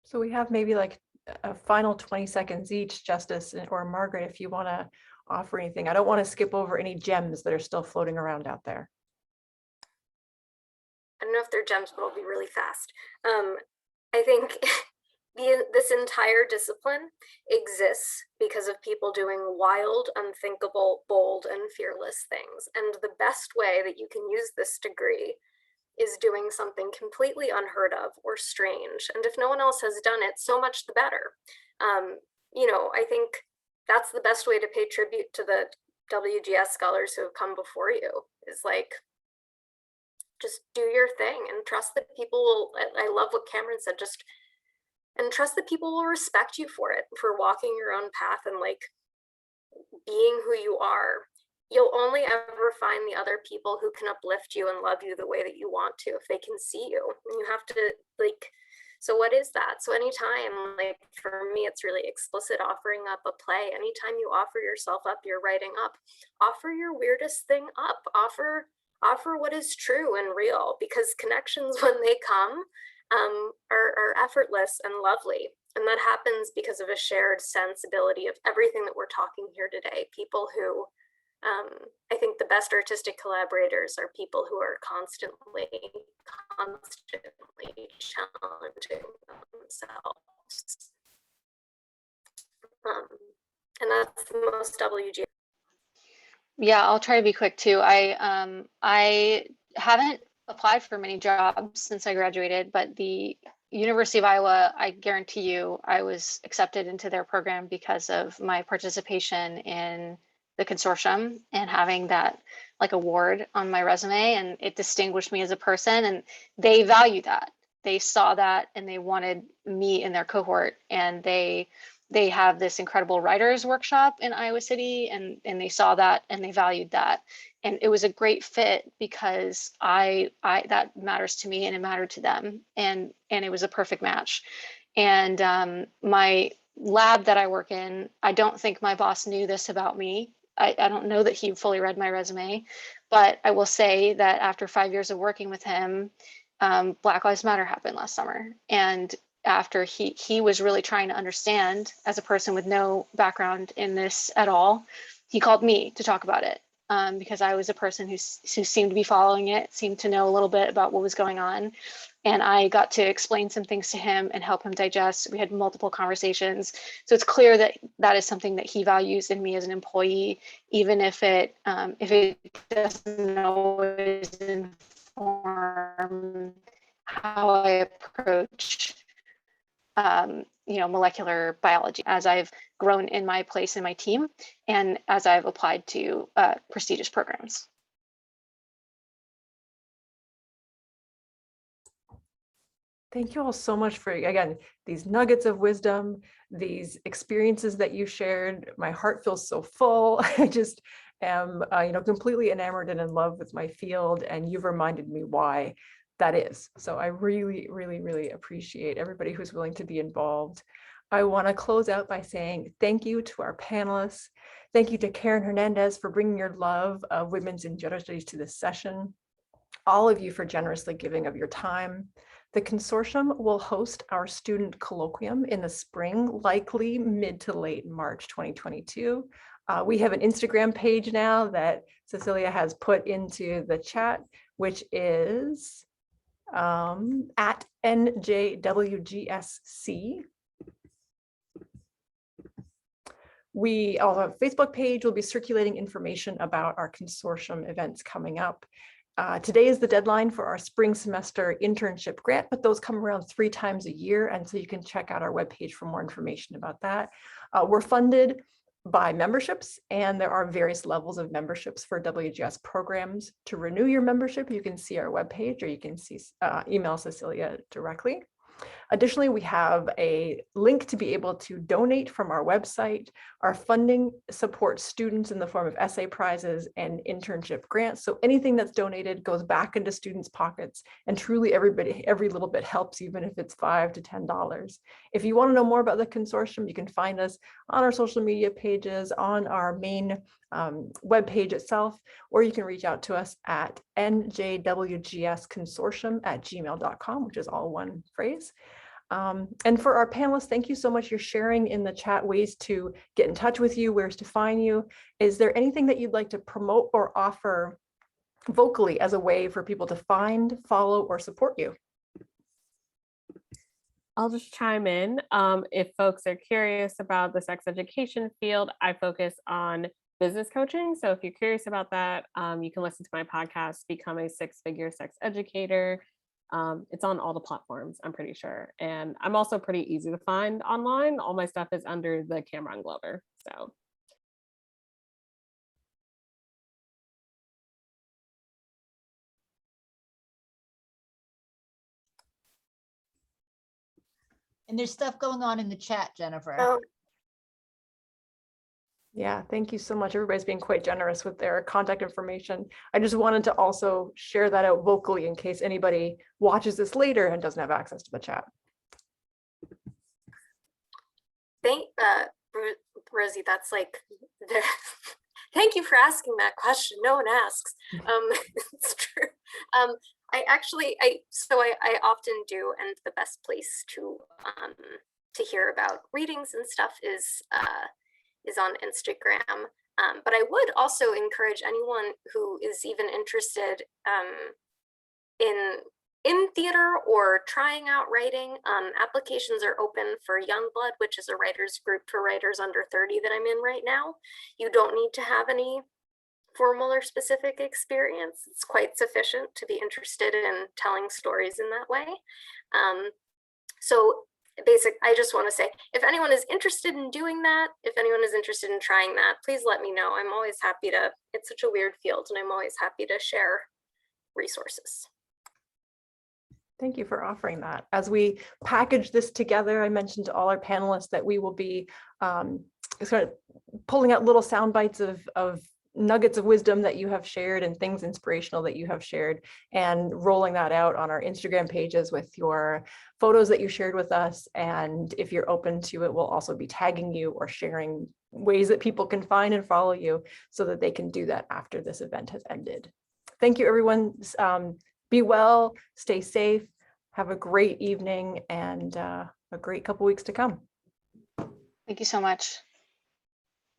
So we have maybe like a final 20 seconds each, Justice or Margaret, if you want to offer anything. I don't want to skip over any gems that are still floating around out there.
don't know if they're gems, but I'll be really fast. I think this entire discipline exists because of people doing wild, unthinkable, bold, and fearless things. And the best way that you can use this degree is doing something completely unheard of or strange. And if no one else has done it, so much the better. You know, I think that's the best way to pay tribute to the WGS scholars who have come before you, is like, just do your thing and trust that people will, I love what Cameron said, and trust that people will respect you for it, for walking your own path and like being who you are. You'll only ever find the other people who can uplift you and love you the way that you want to, if they can see you. And you have to like, so what is that? So anytime, like for me, it's really explicit offering up a play. Anytime you offer yourself up, you're writing up, offer your weirdest thing up, offer what is true and real, because connections when they come are effortless and lovely. And that happens because of a shared sensibility of everything that we're talking here today. People who, I think the best artistic collaborators are people who are constantly challenging themselves. And that's the most WG.
Yeah, I'll try to be quick too. I haven't applied for many jobs since I graduated, but the University of Iowa, I guarantee you, I was accepted into their program because of my participation in the consortium and having that like award on my resume, and it distinguished me as a person, and they value that. They saw that and they wanted me in their cohort, and they have this incredible writers workshop in Iowa City, and they saw that and they valued that. And it was a great fit because I that matters to me and it mattered to them, and it was a perfect match. And my lab that I work in, I don't think my boss knew this about me. I don't know that he fully read my resume, but I will say that after 5 years of working with him, Black Lives Matter happened last summer. And after he was really trying to understand, as a person with no background in this at all, he called me to talk about it, because I was a person who seemed to be following it, seemed to know a little bit about what was going on. And I got to explain some things to him and help him digest. We had multiple conversations. So it's clear that that is something that he values in me as an employee, even if it doesn't always inform how I approach molecular biology as I've grown in my place in my team and as I've applied to prestigious programs.
Thank you all so much for, again, these nuggets of wisdom, these experiences that you shared. My heart feels so full. I just am, completely enamored and in love with my field, and you've reminded me why that is. So I really, really, really appreciate everybody who's willing to be involved. I want to close out by saying thank you to our panelists. Thank you to Karen Hernandez for bringing your love of women's and gender studies to this session. All of you for generously giving of your time. The consortium will host our student colloquium in the spring, likely mid to late March 2022. We have an Instagram page now that Cecilia has put into the chat, which is at NJWGSC. We also have a Facebook page. We'll be circulating information about our consortium events coming up. Today is the deadline for our spring semester internship grant, but those come around 3 times a year. And so you can check out our webpage for more information about that. We're funded by memberships, and there are various levels of memberships for WGS programs. To renew your membership, you can see our webpage, or you can see email Cecilia directly. Additionally, we have a link to be able to donate from our website. Our funding supports students in the form of essay prizes and internship grants. So anything that's donated goes back into students' pockets, and truly every little bit helps, even if it's $5 to $10. If you want to know more about the consortium, you can find us on our social media pages, on our main webpage itself, or you can reach out to us at njwgsconsortium@gmail.com, which is all one phrase. And for our panelists, thank you so much. You're sharing in the chat ways to get in touch with you, where to find you. Is there anything that you'd like to promote or offer vocally as a way for people to find, follow, or support you?
I'll just chime in. If folks are curious about the sex education field, I focus on business coaching. So if you're curious about that, you can listen to my podcast, Become a Six-Figure Sex Educator. It's on all the platforms, I'm pretty sure. And I'm also pretty easy to find online. All my stuff is under the Cameron Glover. So.
And there's stuff going on in the chat, Jennifer.
Oh,
Yeah, thank you so much. Everybody's being quite generous with their contact information. I just wanted to also share that out vocally in case anybody watches this later and doesn't have access to the chat.
thank Rosie, that's like thank you for asking that question. No one asks. It's true. I often do, and the best place to hear about readings and stuff is on Instagram. But I would also encourage anyone who is even interested in theater or trying out writing. Applications are open for Youngblood, which is a writers group for writers under 30 that I'm in right now. You don't need to have any formal or specific experience. It's quite sufficient to be interested in telling stories in that way. I just want to say, if anyone is interested in doing that, if anyone is interested in trying that, please let me know. I'm always happy to, it's such a weird field, and I'm always happy to share resources.
Thank you for offering that. As we package this together, I mentioned to all our panelists that we will be sort of pulling out little sound bites of nuggets of wisdom that you have shared and things inspirational that you have shared, and rolling that out on our Instagram pages with your photos that you shared with us. And if you're open to it, we'll also be tagging you or sharing ways that people can find and follow you so that they can do that after this event has ended. Thank you, everyone. Be well, stay safe, have a great evening, and a great couple weeks to come.
Thank you so much.